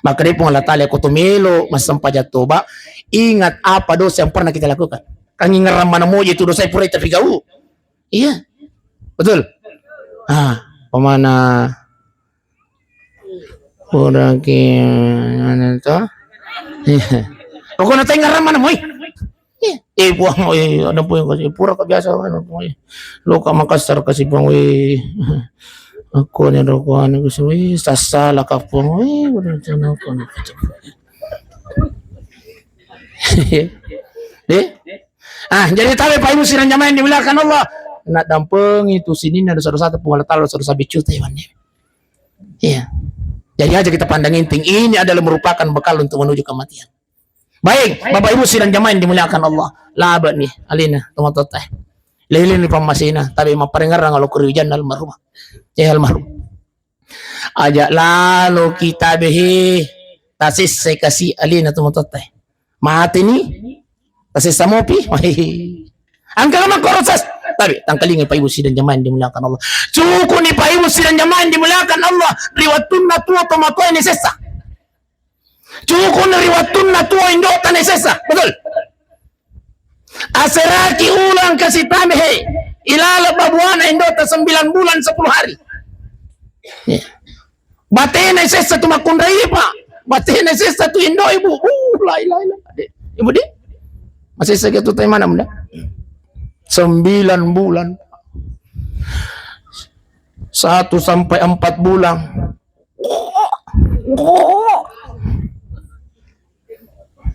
Maka dia pengolah taala ko tumelo masampa jatoba. Ingat apa dosa yang pernah kita lakukan. Kang ngaram mana mo itu dosa pura tapi gau. Iya. Betul. Pemana orang mana tu? Iya. Pokoknya tayo ngaram mana mo buang ada po yung kasi pura ka biasa ano po lo ka makasar kasi po ako ni ro ko ano kasi sasala ka po wala na ko na jadi tahu Pak Ibu sirang jamaah yang dimuliakan Allah nak dampeng itu sini ada satu pengelola dosa bicu Taiwan iya jadi aja kita pandang inting ini adalah merupakan bekal untuk menuju kematian. Baik, Bapak Ibu sidang jamaah yang dimuliakan Allah. Labat nih, alina, tomato teh. Lilin ni pamasina, tapi maparengar kalau kurijan almarhum. Almarhum. Aja lalu kita behi tasis saya kasih alina tomato teh. Mati ni tasis samopi. Angka nama korosas. Tapi tangkalingi Pak Ibu sidang jamaah yang dimuliakan Allah. Cukup nih Pak Ibu sidang jamaah yang dimuliakan Allah. Riwatun tua tomato ini sesa. Cukup riwatun na tua indota nesesa, betul? Aseraki ulang kasih tamehe. Ilala babuana indota 9 bulan 10 hari. Yeah. Batena sesa tu makundai pa. Batena sesa tu indo ibu. Lai. Ibu di. Masih segitu teh mana bunda? 9 bulan. 1 sampai 4 bulan.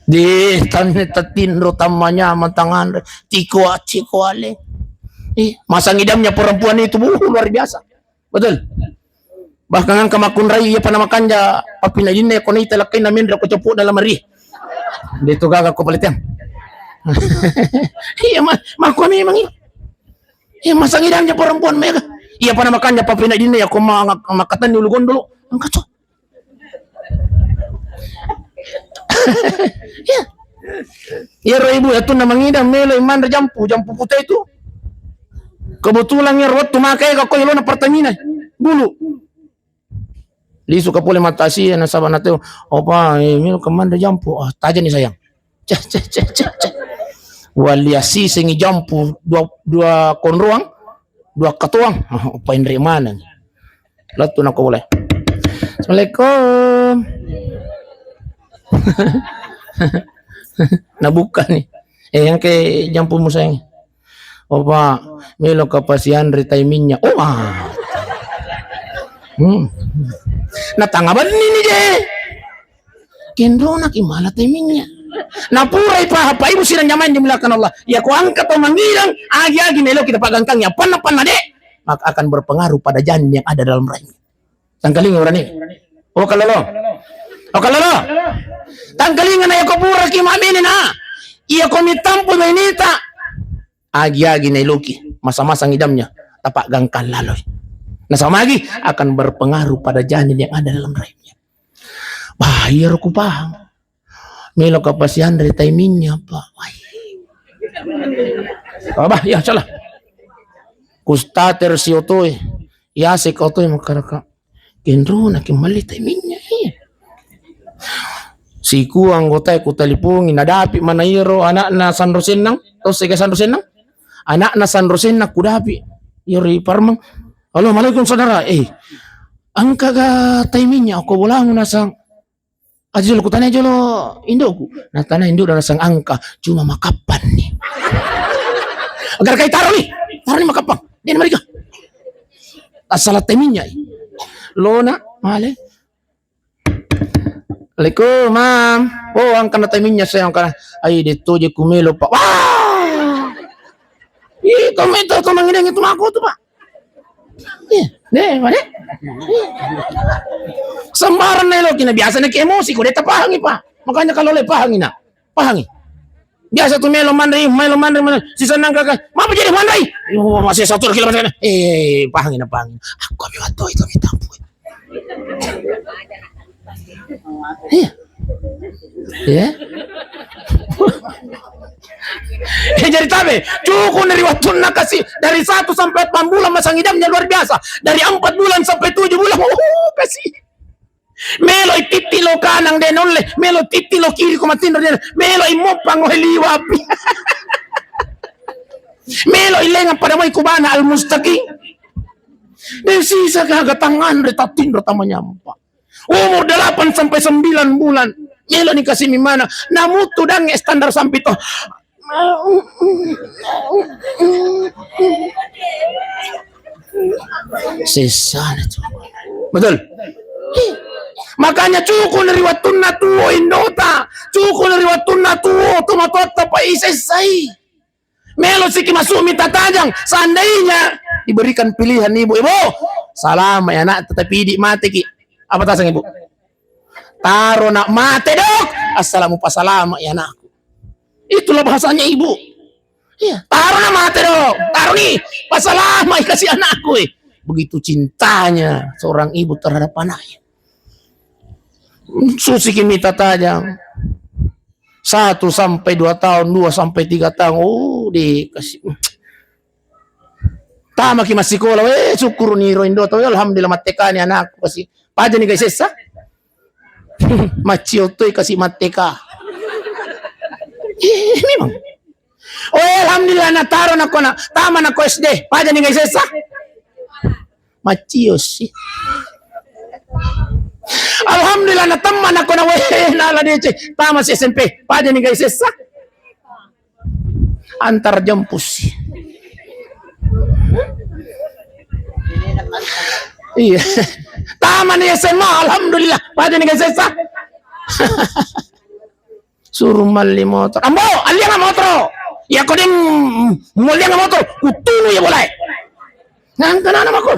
Di tanah tinro tamanya matangan tiko ale. Masa ngidamnya perempuan itu luar biasa. Betul. Bahkan kamakun rai ya panamakan ja papinajinnya ko ni talakay namin ra ko cepu dalam mari. Dito gaga ko palitan. Iya mako memang iya. Iya masa ngidamnya perempuan mega. Iya panamakan ja papinajinnya ya ko makatan dulu gondolo. Angkat so. Ya. Ya ibu itu namang ngidam melo iman jampu putih itu. Kebetulan ya rawat tumakai ka ko ilo na Pertamina. Dulu. Lisu ka pole matasi na saban natin. Opa, milo kamanda jampu. Ah, taja ni sayang. Cah. Waliasi singi jampu dua konruang, dua katuang. Opa indri mana? Latu na ko boleh. Assalamualaikum. Nabuka nih. Yang ke jampu mo sayang. Opa, milo kapasian timingnya. Oh, natangaban ini deh. Kendro nak imala timingnya. Napurai pa apa ibu sila nyaman dimulakan Allah. Ya ku angkat o manggilang agi-agi melo kita pagangkangnya pan dek. Maka akan berpengaruh pada janin yang ada dalam rahimnya. Tangkaling orang ini. Oh kalalo. Tangkalingan na ko pura ki mamini na. Iya ko mitampo mainita. Agi-agi na iluki. Masa-masa ngidamnya. Tapak gangkan laloy. Nah sama lagi akan berpengaruh pada janin yang ada dalam rahimnya. Bahaya aku paham. Melo kapasian dari timingnya pak. Bah ya salah. Kustater si otoy. Ya si otoy makaraka. Kendro na kimali timingnya. Si ku anggota ku telipong inadapi manairo anak na San Rosenang. Tos sige San Rosenang. Anak na San Rosenang kudapi. Yori parmang. Halo, Assalamualaikum saudara. Ang kaga timingnya ako wala mo nasang ajul ko tanay jolo Indoku. Na tanay Indo na nasang angka cuma makapan ni. Agar kay taro ni makapang. Di na marika. Asal timingnya. Lona, male. Assalamualaikum, ma'am. Oh, ang kana timingnya sayang kana. Ay dito je kumelo pa. Wah! Komento to mangidang itu ako to pa. Mana? Sembaran na ilo, kinabiasa na emosi ko, deta pahangi pa. Makanya kalau le pahangi na. Pahangi. Biasa tu melo mandai, sisa nang kakak. Mapa jadi mandai? Masih 1 kilometer. Pahangi na. Aku mi wato itu mi tampu. Iya. Jadi tabe, cukup dari waktu nak kasih dari 1 sampai 8 bulan masa ngidamnya luar biasa. Dari 4 bulan sampai 7 bulan, kasih. Melo ititilo kanang denole, melo titilo kiri kumatino den, melo imopang heliwapi. Melo ilengan pada mo ikubana al-mustaqi. Dan sisa kagatangan retatin retamanya 4. Umur 8 sampai 9 bulan. Melo ni kasih mimana, namutu dan standar sampai to. Sisa itu. Betul. Makanya cukup dari waktu natuo indota, cukup dari waktu natuo tomatota pa isesai. Melo siki masuk minta tajang, seandainya diberikan pilihan ibu, salam ya nak, tetapi di mati ki. Apa tasang ibu? Taro nak mate dok. Assalamualaikum pasalama ya anakku. Itulah bahasanya ibu. Iya, taro nak mate dok. Taro nih pasalama kasih anakku. Begitu cintanya seorang ibu terhadap anaknya. Susi kimi tajam 1 sampai 2 tahun, 2 sampai 3 tahun. Dikasih. Tama ki masih sekolah, syukur niro indo to, alhamdulillah matekani anakku kasih. Paja nih guys sesa. Macil tuh kasih mateka. Memang. Oh, alhamdulillah nataro na ko na tama na ko SD. Paja ni guys sa. Macios sih. Alhamdulillah natamman ako na nala dito. Tama si SMP. Paja ni guys sa. Antar jampus. Iya. Tama ni SMA. Alhamdulillah. Paja ni guys sa. Suruh mali motor. Ambo, alia nga motor. Ya ko din mulia nga motor. Kutuno ya boleh. Nang kana nama ko.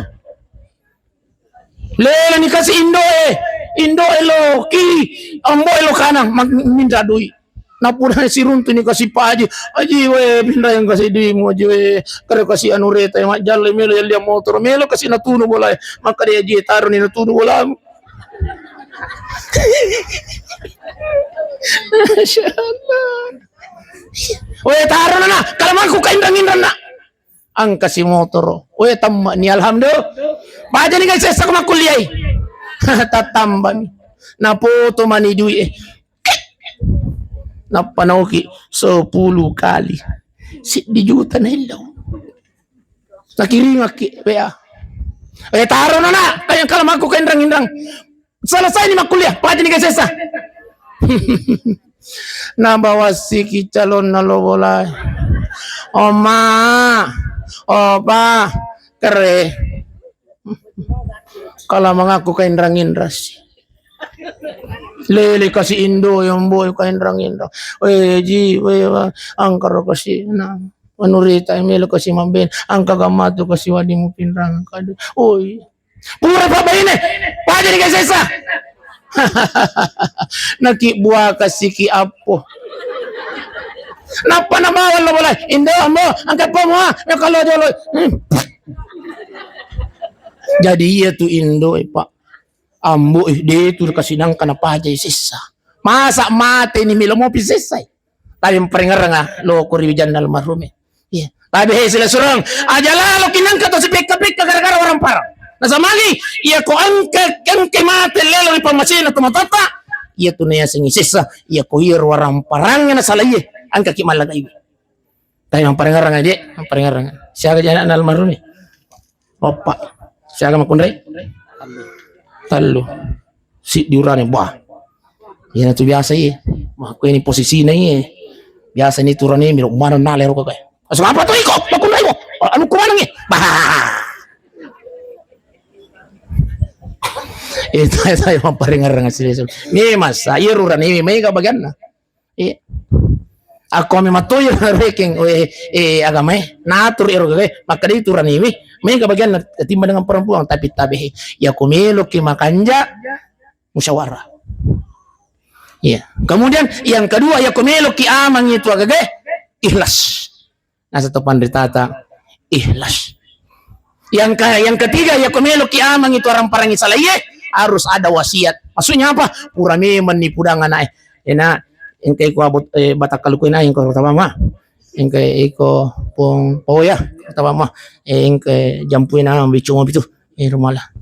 Lela ni kasi Indo elo kili. Ambo elo kanang minta duit. Napura si runtu ni kasi paji. Aji we pindah yang kasi duit mo aji we. Kare kasi anu reta yang jalan melo ya motor. Melo kasi natuno boleh. Maka dia aji taruh ni natuno boleh. Masya Allah. Weh taruh na kalau aku kaindrang-indrang na ang kasi motor. Weh tamma ni alhamdulillah. Baja ni guys sa kuliah. Tatamban na foto mani duit. Napanaw ki 10 kali. Si di juta na ilaw. Nakiringak ki weh. Weh taruh na kaya kalau aku kaindrang-indrang. Selesai ni makuliah, pelajar ni guys sa. Nabawa si calon na lobolay. Oma, opa, kere. Kalau mengaku kaindrang-indra sih. Lele kasih Indo yang boy kaindrang-indra. Weh ji, weh angkar kasih na. Manurita emelo kasih mamben, angka gamatu kasih wadimu pinrang kadu. Oi. Pura pa ini, pwede ni guys sa. Nakibuha kasi ki apo. Napanabawal na wala. Indo mo, angkat po mo ha. Nakalodolo. Jadi iya tu Indo pak. Ambo dia tu kasi nang kanapa jay sisa. Masa mati ni milo mo pisisay. Tapi peringar nga loko ribijan almarhum. Iya. Tapi sila surang. Aja lalo kinangka to si pika-pika gara-gara orang parang. Nasamagi, iya ko angke mate lelo ni pamasina tumatata. Iya tu na sing isisa, iya ko ir warang parang na salaye. Angka ki malagay. Tayo ang parengarang adi, ang parengarang. Siya ka diyan na almarhum ni. Opa. Siya ka makundray? Talo. Si diurani bah. Yan tu biasa ye. Mah ko ini posisi na ye. Biasa ni turane mi umano na lero ko kay. Asa apa to iko? Makundray mo. Ano kumanang ye? Bah. Itu yung paringar nga sila. Ni mas ayro ra ni may kabagan na. Ako mi matuyo na reking agamay natur ero gay makadito ra ni may kabagan na timba dengan perempuan tapi tabi ya kumelo ki makanja musyawarah. Iya. Kemudian yang kedua ya kumelo ki amang itu agage ikhlas. Nasa to pandritata ikhlas. Yang ketiga ya kumelo ki amang itu orang parang isalaye harus ada wasiat. Maksudnya apa? Pura meman ni pudangan na ena engkay ko abot batakal ko na engko tama. Engkay ko pong poya tama. Engkay jampuin na bicho mo bito. Rumala.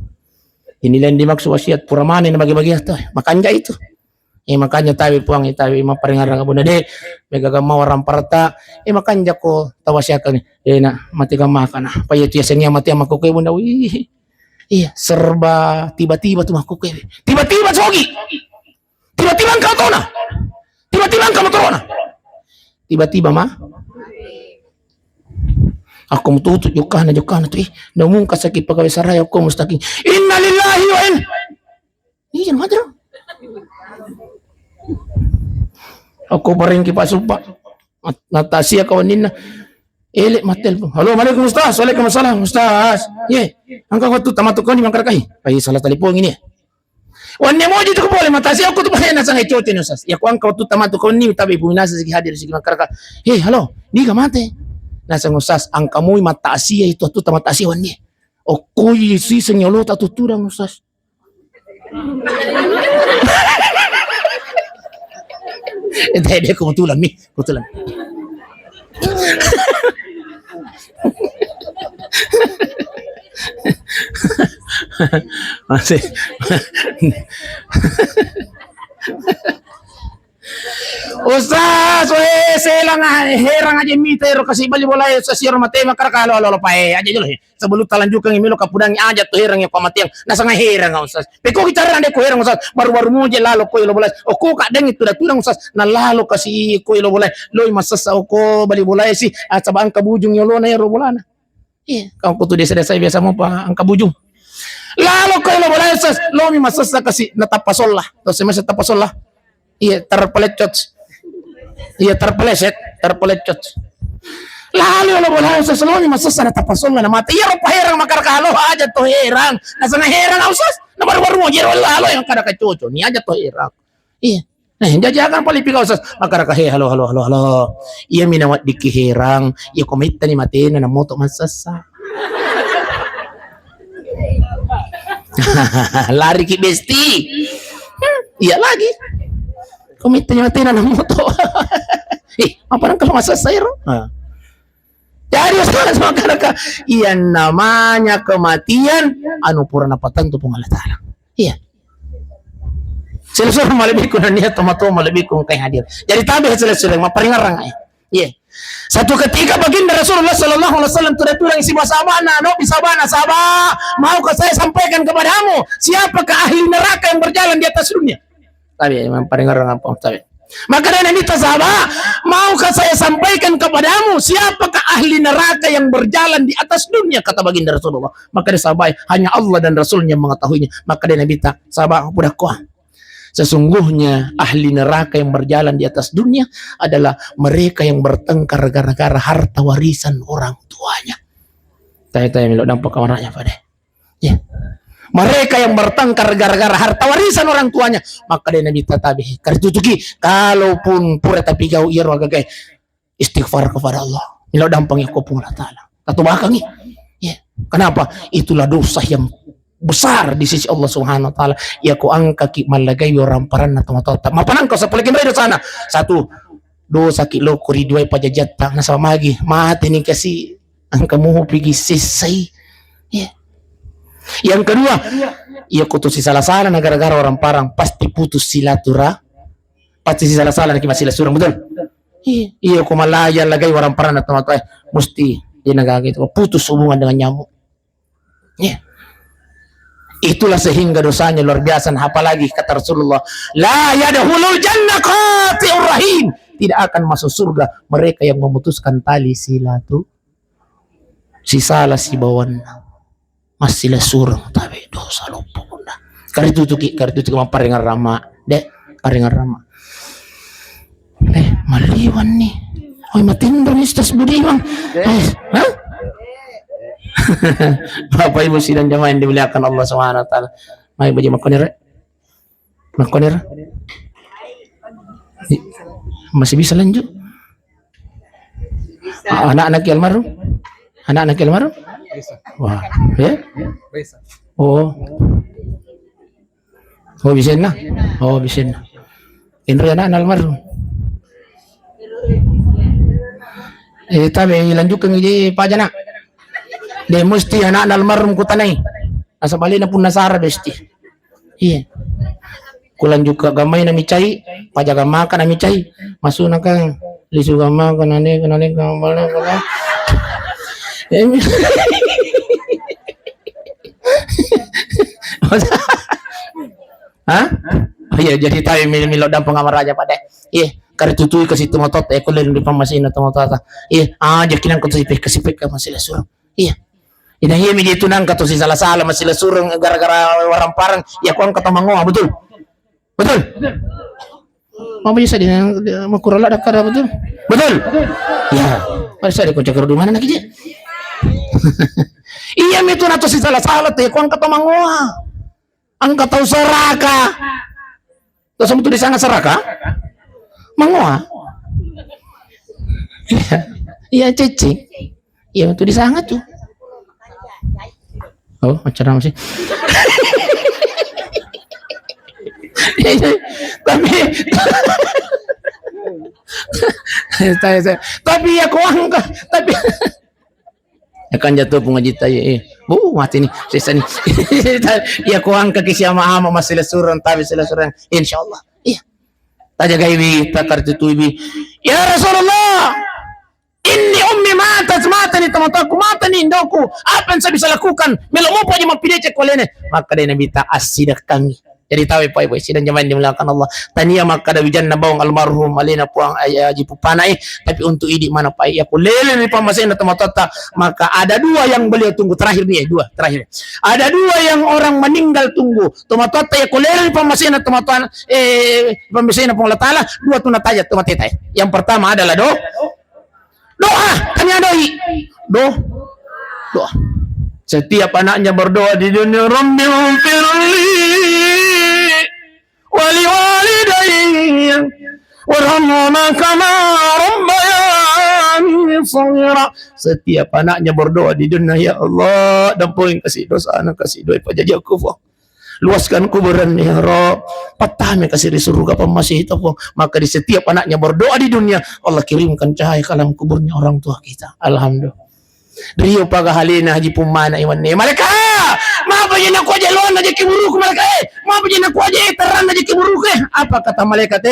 Inilan di maksud wasiat pura mani na bagi-bagi ato. Makanya itu. Makanya tawi puang itawi maparingarang abuna de megagama warang parta makanya ko tawasyakan na mati makan payatu yasanya mati makukoy bunda wi iya serba tiba-tiba tuh makukoy tiba-tiba sogi tiba-tiba engkau tahu na tiba-tiba engkau motor na tiba-tiba mah aku mututut jokana tuh namun kasaki pegawai saraya aku mustaqim innalillahi wa inna iya madro aku paring kipasupa natasia kawanin na elek matel halo alaikum ustaz waalaikumsalam ustaz ye angka waktu tamatu ko ni mangkarkai ay salah telepon ini wanne moja tu ko boleh matasia aku tu bahena sang echote ni ustaz ya ko angka waktu tamatu ko ni tabi buminasa sigi hadir sigi mangkarka hey halo ni ka mate nasa ustaz angka mo matasia itu tu tamatasia wanne o kuy si senyolo tatuturang ustaz Dia kebetulan nih, kebetulan. Masih. Ustaz, selang herang aja mitero kasi bali wala sa siro mate makarakalo lolo pa aja jolo. Sebelum talanjukan imilo kapudang aja tuh herang yang pamatiang nasa nga herang Ustaz. Peko kita ande ko herang Ustaz, baru-baru mo je lalo ko ilo bolay. O ko ka deng itu datudang Ustaz, na lalo kasi ko ilo bolay. Loy masasa ko bali bolay si at sa ang kabujung yolo na yero bolana. Iya, kau ko to desa biasa mo pa ang kabujung. Lalo ko ilo bolay Ustaz, lomi masasa kasi natapasol lah. To se masa tapasol lah. Iya, terpelecot. Iya terpelecot. Lalu lo boleh usas lo ni masas sana tapasol na mati. Iya rupa herang makarkalo aja to herang. Nasa na herang usas. Na baru-baru mo jero lalo yang kada kacoco. Ni aja to herang. Iya. Nah, jajakan palipika usas makaraka halo. Iya minawat dikiherang. Iya komita ni mati na moto masasa. Lari ki besti. Iya lagi. Komitenya mati na moto. Apa nang kalau masa saya? Jadi sekarang masyarakat, iya namanya kematian, anu purana patang tu pengalat Ta'ala. Iya. Selesai malibikun niat tomato malibikun kay hadir. Jadi tabi selesai maparingarang ay. Iya. Satu ketika baginda Rasulullah sallallahu alaihi wasallam tulang isi masabana, no bisabana sabah, maukah saya sampaikan kepadamu siapakah ahli neraka yang berjalan di atas dunia? Tapi maparingarang apa tabi. Maka dari minta sahabat, maukah saya sampaikan kepadamu siapakah ahli neraka yang berjalan di atas dunia, kata baginda Rasulullah. Maka dia sahabat, hanya Allah dan Rasulnya mengetahuinya. Maka dia minta sahabat, budak kuah. Sesungguhnya ahli neraka yang berjalan di atas dunia adalah mereka yang bertengkar gara-gara harta warisan orang tuanya. Tanya milok dampak kamarnya pada. Ya. Mereka yang bertengkar gara-gara harta warisan orang tuanya, maka dia nabi tatabi kartutuki kalaupun pura tapi kau iya warga gay istighfar kepada Allah ilo dampang ya kopung Allah Ta'ala atau bahkan ya. Kenapa? Itulah dosa yang besar di sisi Allah Subhanahu wa Ta'ala. Ya ku angka ki malagay orang paran atau matota mapanan kau sepuluh kembali sana satu dosa kilo kuri dua pajajat tak nasa magi mati nih kasih angka muhu pergi sisai ya. Yang kedua, ia kutusi salah-salah gara-gara orang parang pasti putus silaturahmi, pasti salah-salah lagi masih silaturahmi betul. Iya kumalaya lagi orang parang atau mesti dia nagagit putus hubungan dengan nyamuk. Iya. Itulah sehingga dosanya luar biasa. Apalagi kata Rasulullah, la yadkhulul jannah qati'ur rahim. Tidak akan masuk surga mereka yang memutuskan tali silaturahmi. Si salah si bawan. Masih lah surang tapi dosa lupa bunda. Karena itu maparingan rama, dek paringan rama. Maliwan nih. Oi matindo nih stas budiman. Hah? Bapak Ibu sidang jamaah yang dimuliakan Allah Subhanahu wa Ta'ala. Mari baca makonir. Masih bisa lanjut. Anak-anak almarhum. Wah, ya? Bisa. Oh, bisa na? Oh, bisa na. Indra na almarhum. Tapi lanjutkan ini Pak Jana. Dia mesti anak almarhum ku tanai. Asa bali na pun nasara besti. Iya. Kulan juga gamay na micai, pajaga makan na micai. Masuk na kang lisu gama kanane gambar. Hah? Oh iya jadi tahu milo dan pengamar raja pada. Iya, karena tutui ke situ motot kulen di pamasin atau motot. Iya, jakinan kau kesipik ke masih surang. Iya. Ina iya mi itu nang kata si salah-salah masih surang gara-gara orang parang ya kuang kata mangoa betul. Mau bisa dia makurala dakar betul. Ya. Masa dia kocak di mana lagi dia? Iya itu nato si salah-salah teh kuang kata mangoa. Angka tahu seraka. Terus itu di sana seraka? Mangoa. Iya cecing. Iya itu di sana tuh. Oh, macam sih. Tapi ya kuang tapi akan jatuh pengaji tayo mati nih sisa nih ya kuang kaki siya maama masila surang tabi sila surang insyaallah iya Tajaga ibi, takar itu ibi. Ya Rasulullah, ini ummi mata ni tamataku, mata ni indoku. Apa yang saya bisa lakukan? Melo mo po aja mapidece ko lene. Maka dia nabi ta asidak kami. Jadi tahu pa ibu sidang zaman dimulakan Allah. Tania maka da wijan na bawang almarhum alina po ang aji pupanay. Tapi untuk idi mana pa iya ko lele ni pamasin na tamatata. Maka ada dua yang beliau tunggu terakhir nih, dua terakhir. Ada dua yang orang meninggal tunggu. Tamatata ya ko lele ni pamasin na tamatan pamasin na pong latala. Dua tunataya tumatitay. Yang pertama adalah doa, kanya doa. Setiap anaknya berdoa di dunia, Rabbi ighfirli wa liwalidayya warhamhuma kama rabbayani shaghira. Setiap anaknya berdoa di dunia, ya Allah, ampuni kasih dosa anak, kasih doa pajaji aku, luaskan kuburan ya Rabb, patahnya kasih di surga masih itu. Maka di setiap anaknya berdoa di dunia, Allah kirimkan cahaya ke alam kuburnya orang tua kita. Alhamdulillah. Rio pagahalina haji pumana iwan ni malaka mapa jina ko aja lon aja kiburuk malaka mapa jina ko aja terang aja kiburuk apa kata malaikat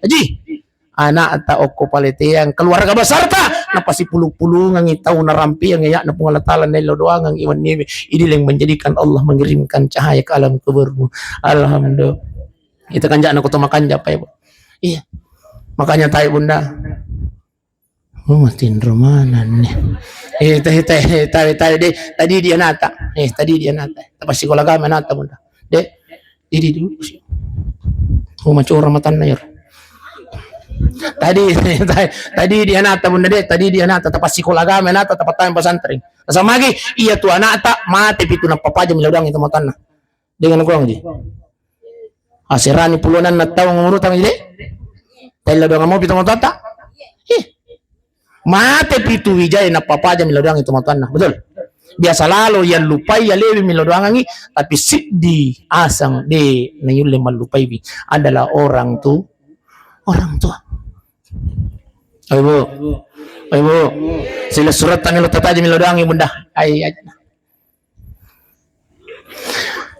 haji anak ta okko palete yang keluarga besar ta napasi puluh-puluh ngangi tahu narampi yang ya na pengalatalan nilo doa ngang iwan ni ini yang menjadikan Allah mengirimkan cahaya ke alam kuburmu. Alhamdulillah. Itu kan jangan aku makan japa ibu. Iya. Makanya tayo bunda. Matin romanan nih. Tadi dia nata. Tadi dia nata. Tapos si kolagama nata bunda. Di dulu sih. Macura matan na yun. Tadi dia nata bunda tadi dia nata tapos si kolagama nata tapat tayong pasantring. Kasama lagi, iya tuh nata mati pitu na papaja milawdang itu matan na. Dengan kurang di. Asirani pulunan na tawang ngurutang di. Tayo lang mo pitu matan ta. Mate pitu wijay na papaja milodang itu matuan nah, betul. Biasa lalu yang lupai ya lewi milodang tapi siddi asang de na yule malupai bi adalah orang tua. Ayo sila surat tangan tataja milodang bunda. Ay.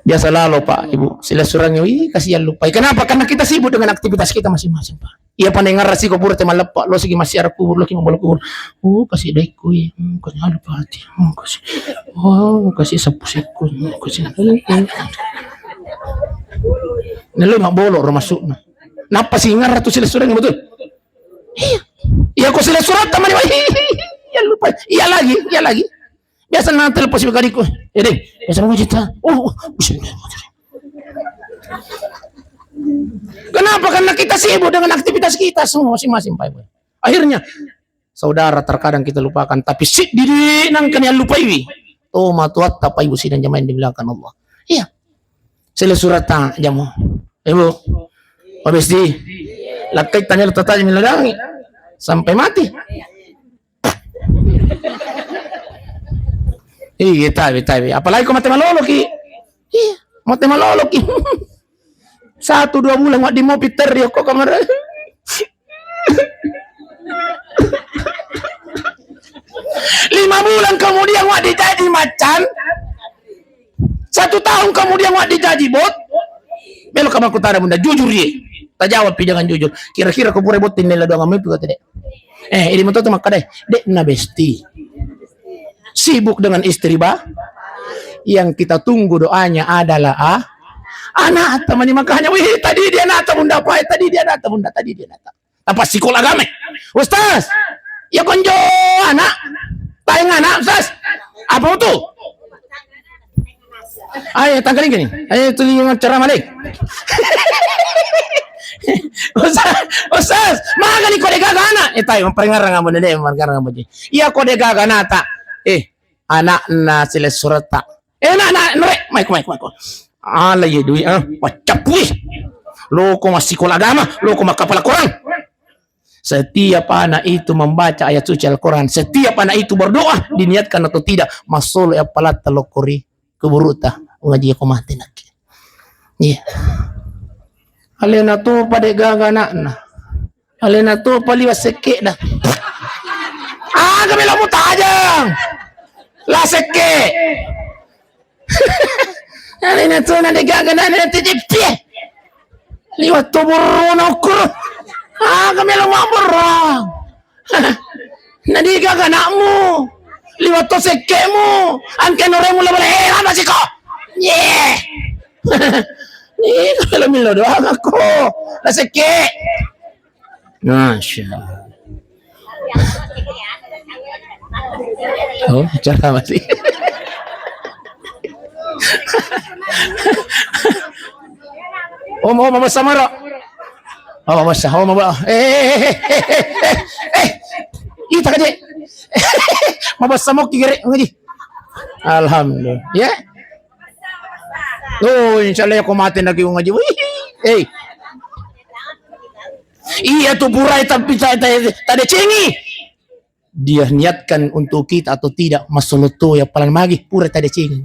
Biasa lalu Pak Ibu sila surangnya kasihan lupai. Kenapa? Karena kita sibuk dengan aktivitas kita masing-masing Pak. Iya pandai ngarasi kubur tema lepak lo segi masih ada kubur lo kima bola kubur. Kasih deku kasih ada hati. Kasih sapu siku kasih. Nelo mak bolok masuk nah. Napa sih ngarah tu sila surang betul? Iya kok sila surat teman iya lupa. Iya lagi. Biasa nanti telepon si kadiku. Biasa mau cerita. Kenapa? Karena kita sibuk dengan aktivitas kita semua masing-masing Pak Ibu. Akhirnya saudara terkadang kita lupakan, tapi si diri nang kena lupa iwi. Matuat Pak Ibu sidang jamaah dibilangkan Allah. Iya. Sila surat jamu. Ibu. Habis di lakai tanya tata miladangi sampai mati. Iya, tabi. Apalagi kau mati malolo ki. Iya, mati malolo ki. 1-2 bulan wak di mau Peter dia kok kamar. 5 bulan kemudian wak dijaji macan. 1 tahun kemudian wak dijaji bot. Belok kamar kutara bunda jujur dia. Tak jawab jangan jujur. Kira-kira kau pura botin nila doang ambil juga tidak. Ini motor tu maka dek na besti. Sibuk dengan istri yang kita tunggu doanya adalah anak temannya makanya tadi dia nata bunda apa tadi dia nata apa sekolah agama Ustaz ya konjo anak tayang anak Ustaz apa itu ayo tanggalin gini ayo tulis ceramah lagi Ustaz maga ni kode gaga anak tayo maparingarang mo nede maparingarang mo di iya kode gaga nata anak na sila surata na Mike ala ya duit wacap wih lo kok masih sekolah agama lo kok makapal Quran. Setiap anak itu membaca ayat suci Al-Quran, setiap anak itu berdoa diniatkan atau tidak masuk ya palat telokori keburuta ngaji ko mati nak iya alena to pada gaga na alena to paliwas seke dah kami lamu tajang la seke alena to na gaga na tijipie liwat to buruna ukur kami lemah berang. Nadiga ka anakmu. Liwat to sekemu. Angke noremu la boleh apa sih kok? Yeah. Ni kalau milo doang aku. La seke. Masya. Oh, cara masih. Oh, mama samara. Oh, mama sah. Oh, mama. Ita kaje. Mama samok kigere ngaji. Alhamdulillah. Ya. Oh, insyaallah aku mati lagi ngaji. Iya tuh purai tapi tadi cengi. Dia niatkan untuk kita atau tidak masalah tuh ya paling magi pura tadi cengi.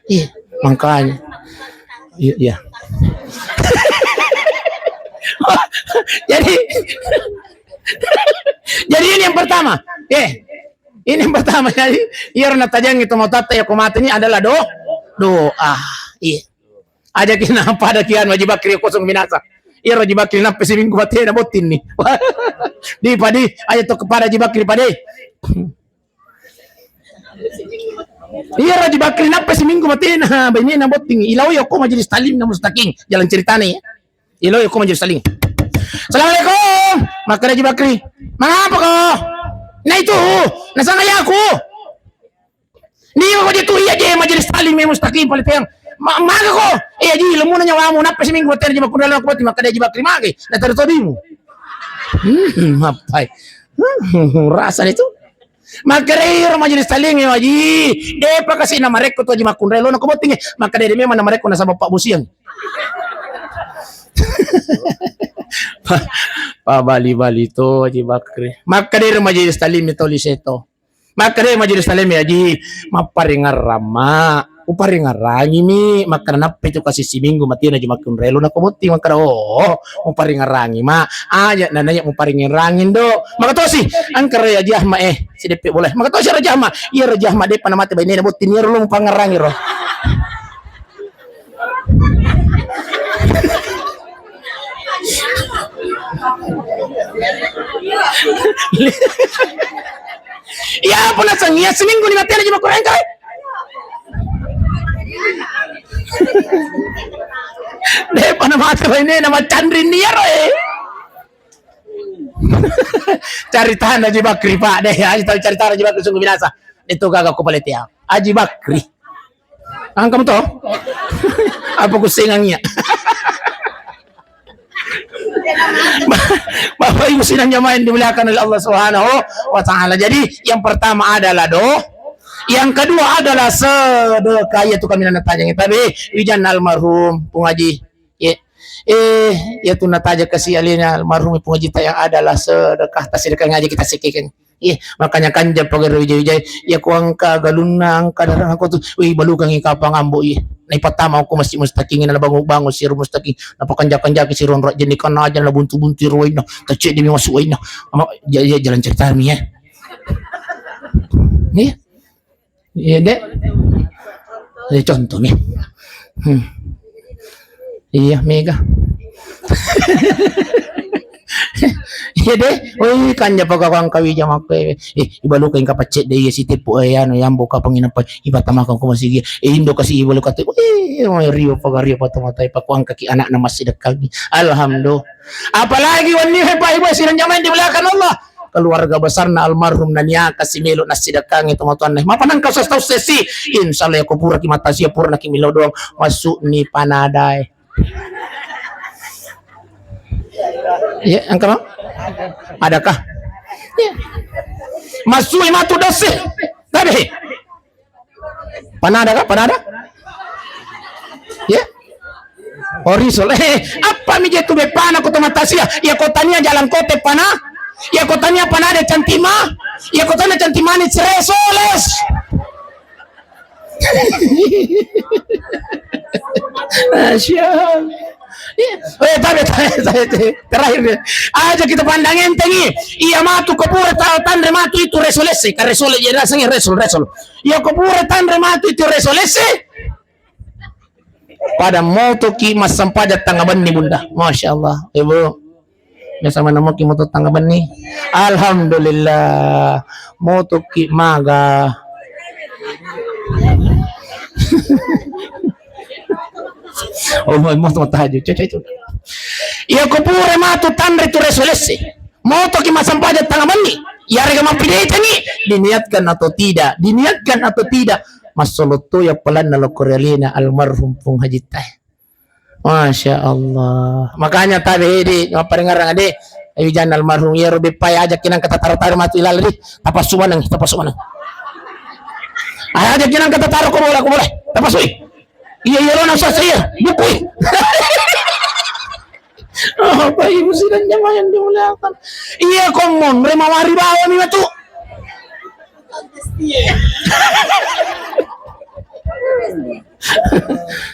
Iya, makanya. Iya. jadi ini yang pertama. Ini yang pertama. Jadi iya rana tajang itu mau tata ya komate ini adalah doa. Iya. Aja kina pada kian wajib bakri kosong binasa. Iya wajib bakri nape seminggu mati na botin nih. Di padi aja tuh kepada wajib bakri padi. Iya wajib bakri nape seminggu mati na bini na botin. Ilaw yo ko majelis talim na mustaking jalan ceritanya ya. Ilaw yo ko majelis talim. Assalamualaikum. Maka wajib bakri. Mengapa kau? Nah itu, nasa ngaya aku. Ni ko dito iya je majelis talim may mustaqim palitayang. Maga ko. Ji lemu na nyawa mo napes minggu ter je makundala ko pati makada je bakri mage. Na tertodimu. Mapai. Rasa itu. Makare majelis talim ya waji. Depa kasi na mareko to je makundala na ko botinge. Makada de memang na mareko na sa Bapak Busiang. Pa bali-bali to Haji Bakri. Makare majelis talim itu liseto. Makare majelis talim ya ji maparingar rama. Uparingarangi mi makana nape itu kasih siminggu mati na ji makun relo na kumuti makana uparingarangi ma aja nananya uparingirangin do makatosi angkare ya jahma si depe boleh makatosi rajahma iya rajahma de panamate bay ne botin yero lu pangarangi ro. Ya pun asangnya seminggu ni mati aja makurang kai. Deh pada mati ini nama Chandrin dia roy. Cari tahan Haji Bakri Pak deh ya, cari tahan Haji Bakri sungguh binasa. Itu kagak aku paling tiang. Haji Bakri. Kamu tahu? Apa kusingangnya? Bapak Ibu sidang jamaah yang dimuliakan oleh Allah Subhanahu wa taala. Jadi yang pertama adalah yang kedua adalah sedekah yaitu kami nataja tapi wijan almarhum Pungaji. Ya tu nataja kasih alina almarhum Pungaji yang adalah sedekah tasedekah ngaji kita sikikan. Makanya kanja pagar wijay ya kuangka galunang kadang aku tuh balugang ikapang ambo na ipatama ako masih mustakingin na bango si mustaking napakanja-kanja si ron jadi kan aja na buntu-buntu ruway na tache di masuway na jalan cerita mi iya dek contoh nih iya mega iya deh, kanya pagkakang kawija makwe. Ibalo kayo kapatset deh si tipo ano yambo ka panginapan ibatamakan ko masigi. Indo kasi ibalo ka tipo may rio pa tumatay pa kuang kaki anak na masidakag. Alhamdulillah. Apalagi wani pa ibo silang jamaah dimulakan Allah. Keluarga besar na almarhum na niya kasi melo na sidakang ito matuan na mapanang ka sa tao sesi. Insyaallah ko pura ki mata siya pura na ki milo doang masuk ni panaday. Ya, angka mau? Adakah? Ya. Masuk matu dosi. Tapi panada kah? Panada? Ya. Orisol. Apa mi jetu be pana ko tomatasia? Ya kotanya jalan kote pana. Ya kotanya panada cantima. Ya kotanya cantimani resoles. Asyam. Terakhir aja kita pandangin tengi iya matu kopure tandre matu itu resolese ka resole ya rasanya resol iya kopure tandre matu itu resolese pada moto ki masam pada tangaban ni bunda Masya Allah ibu biasa mana mo kimo tanggapan ni. Alhamdulillah. Mo to ki maga. Oh, mo to tajo. Itu. Iya ko pure mato tanre tu resolusi. Mau to ki masampaja tangaman ni. Yari ka mapilita ni. Diniatkan atau tidak. Masuluto ya pelan na lokorelina almarhum pung Haji Teh. Masya Allah. Makanya tadi di paringarang ade ayu almarhum ya robe pay ajak kinang kata taruh matu ilal di tapas sumanang. Ajak kinang kata taruh ko boleh. Tapas uy. Iya lo nasa saya. Bukuy. Oh, bayi musidan jamaah yang dimuliakan. Iya komon, mereka mawari bawa ni matu.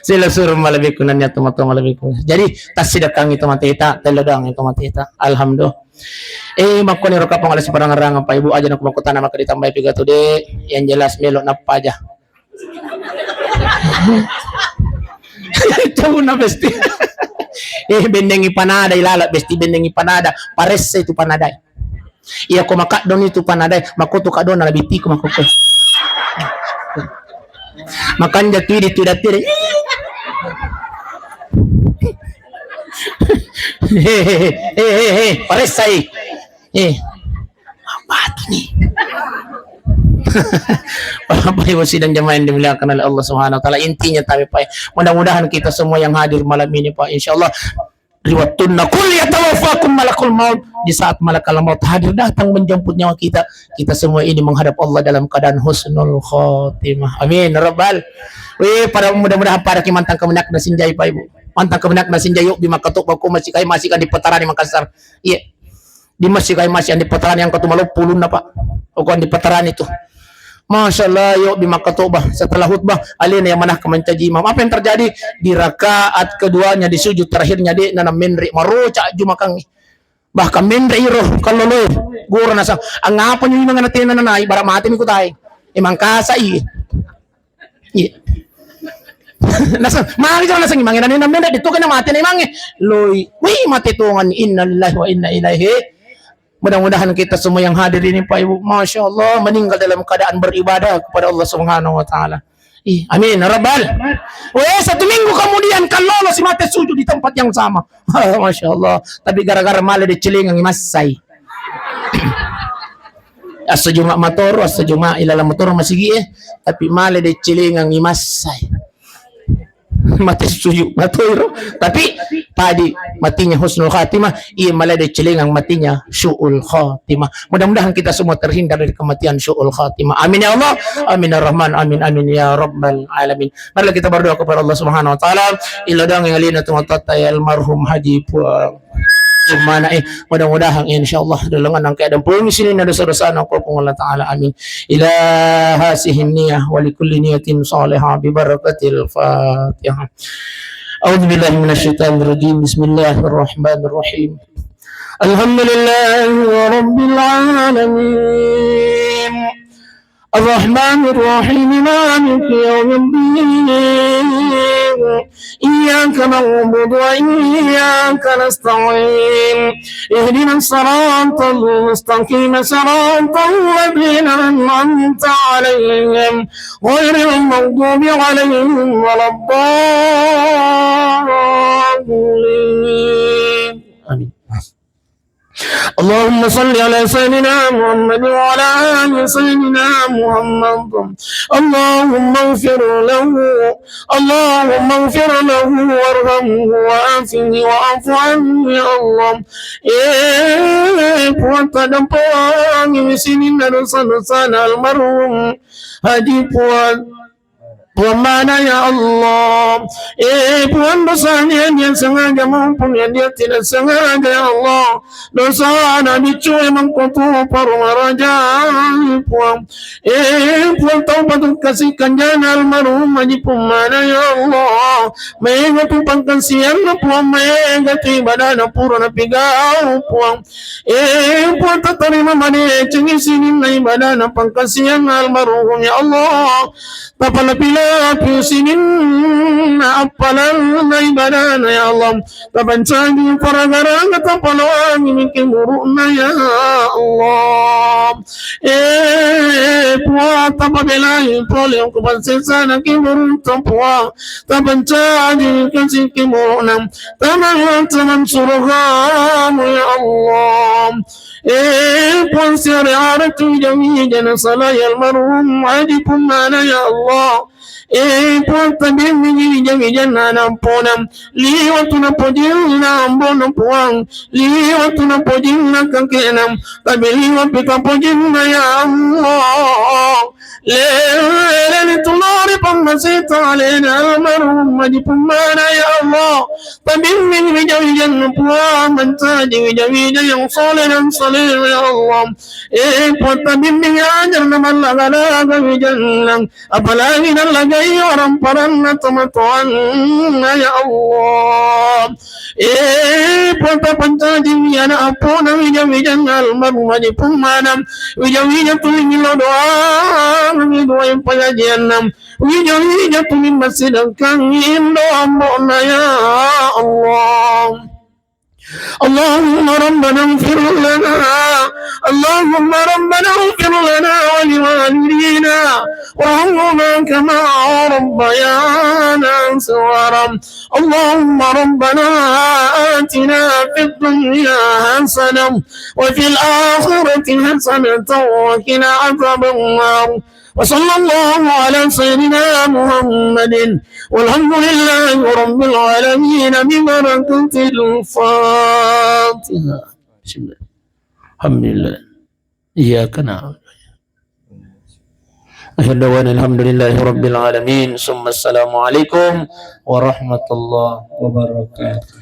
Sila suruh malabik kunanya tomato malabik. Jadi tas sidakang itu matita, teladang itu matita. Alhamdulillah. Makoni roka pangalas si parang-arang pa ibu aja nak makutan maka ditambah piga tu de yang jelas melok napa aja. Tahu na besti. Bendengi panada ilala besti bendengi panada paresse itu panada. Iya ko makadon itu panada makuto kadon na biti ko makuko. Makanya tiri paresai apa tu ni. Bapak Ibu sidang jemaah yang dimuliakan oleh Allah Subhanahu wa taala, intinya tapi Pak, mudah-mudahan kita semua yang hadir malam ini Pak, insyaallah riwatunna kul yatawaffakum malakul maut, di saat malakal maut hadir datang menjemput nyawa kita semua ini menghadap Allah dalam keadaan husnul khotimah. Amin rabbal. Pada mudah-mudahan para kimantang kemenak na sinjay Pak Ibu. Mantang kemenak na sinjay yuk bimakatok ko masih kan di petaran di Makassar. Iya. Di masih kan di petaran yang ketumalo pulun na Pak. O kan di petaran itu. Masya Allah, yuk bimakatubah setelah khutbah alina yang manah kemencaji imam. Apa yang terjadi di rakaat keduanya di sujud terakhirnya di nanam menri maruca jumakang bahkan menri roh kalau lo guru nasa ang apa nyo yung mga natin na nanay bara mati mi kutay imang kasa iya nasa mangi jalan nasa imangin na nanam menri dito ka na mati na imangi loy mati tungan inna lillahi wa inna ilaihi. Mudah-mudahan kita semua yang hadir ini Pak Ibu, Masya Allah, meninggal dalam keadaan beribadah kepada Allah Subhanahu wa taala. Amin rabbal. Satu minggu kemudian kalau si mati sujud di tempat yang sama. Masya Allah. Tapi gara-gara malah dicelingang masai. Asa juma motor, asa juma ilala motor masih tapi malah dicelingang masai. Mati sujud maturo tapi tadi matinya husnul khatimah ia malah dicelingang matinya syu'ul khatimah. Mudah-mudahan kita semua terhindar dari kematian syu'ul khatimah. Amin ya Allah, amin ya Rahman, amin ya Rabbal alamin. Marilah kita berdoa kepada Allah Subhanahu wa taala iladang yang alina tumatata ya almarhum Haji Puang mana mudah-mudahan insyaallah dalam ang keadaan permisi na dosa-dosa na ko kung Allah taala amin ila hasihin niyah wa likulli niyatin salihah bi barakatil Fatihah. A'udzu billahi minasyaitonir rajim. Bismillahirrahmanirrahim. Alhamdulillahi rabbil alamin. Ar-Rahmanir Rahim Maliki yaumiddin. إياك نعبد وإياك نستعين اهدنا الصراط المستقيم صراط الذين أنعمت عليهم غير المغضوب عليهم ولا الضالين. آمين. اللهم صل على سيدنا محمد وعلى آل سيدنا محمد. اللهم اغفر له وارحمه وعافه واعف عنه يا الله. Puasa dan pelangi di sini dosa-dosa almarhum Haji Puan mana ya Allah. Puan dosanya yang sengaja maupun yang dia tidak sengaja ya Allah. Dosa Nabi cuy mengkutu para raja Puan. Puan taubat kasihkan jana almarhum Haji Puan mana ya Allah. Mega tu pangkasian na Puan mega tu ibadah na pura na pigau Puan. Puan tatarima mani cengi sini na ibadah na pangkasian almarhum ya Allah. Tapalapila pisinin apalan ibadah ya Allah tabancagi paragaran tapalan mikin burukna ya Allah puwa tapabelai pole ko bansesa na kiburun tapwa tabancagi kasi kimurunam taman surga ya Allah puan syari'atu jami'an salayal marhum ajikum mana ya Allah puan tabimi jami'an namponam liwatuna pojilna ambona puang liwatuna pojilna kakenam tabili wapika pojilna ya Allah lele tunari pamasita alena almarhum ajikum mana ya Allah tabimi jami'an puang mantaji jami'an yang solehan soleh ya Allah puan tabimi ajar namalla galaga bijannang apalagi nalagay orang paranna tamatuan ya Allah puan tapantaji yana apona wijawijan almarhum pumanam wijawija tulingilo doa doa yang payajianam wijawija tuling masjid kangin doa mbona ya Allah اللهم ربنا اغفر لنا اللهم ربنا اغفر لنا ولوالدينا وارحمهما كما ربيانا صغارا اللهم ربنا آتنا في الدنيا حسنة وفي الآخرة حسنة وقنا عذاب النار وصلى الله على سيدنا محمد والحمد لله رب العالمين ببركة الفاتحة. بسم الله. الحمد لله. إياك نعبد. أشهد أن الحمد لله رب العالمين ثم السلام عليكم ورحمة الله وبركاته.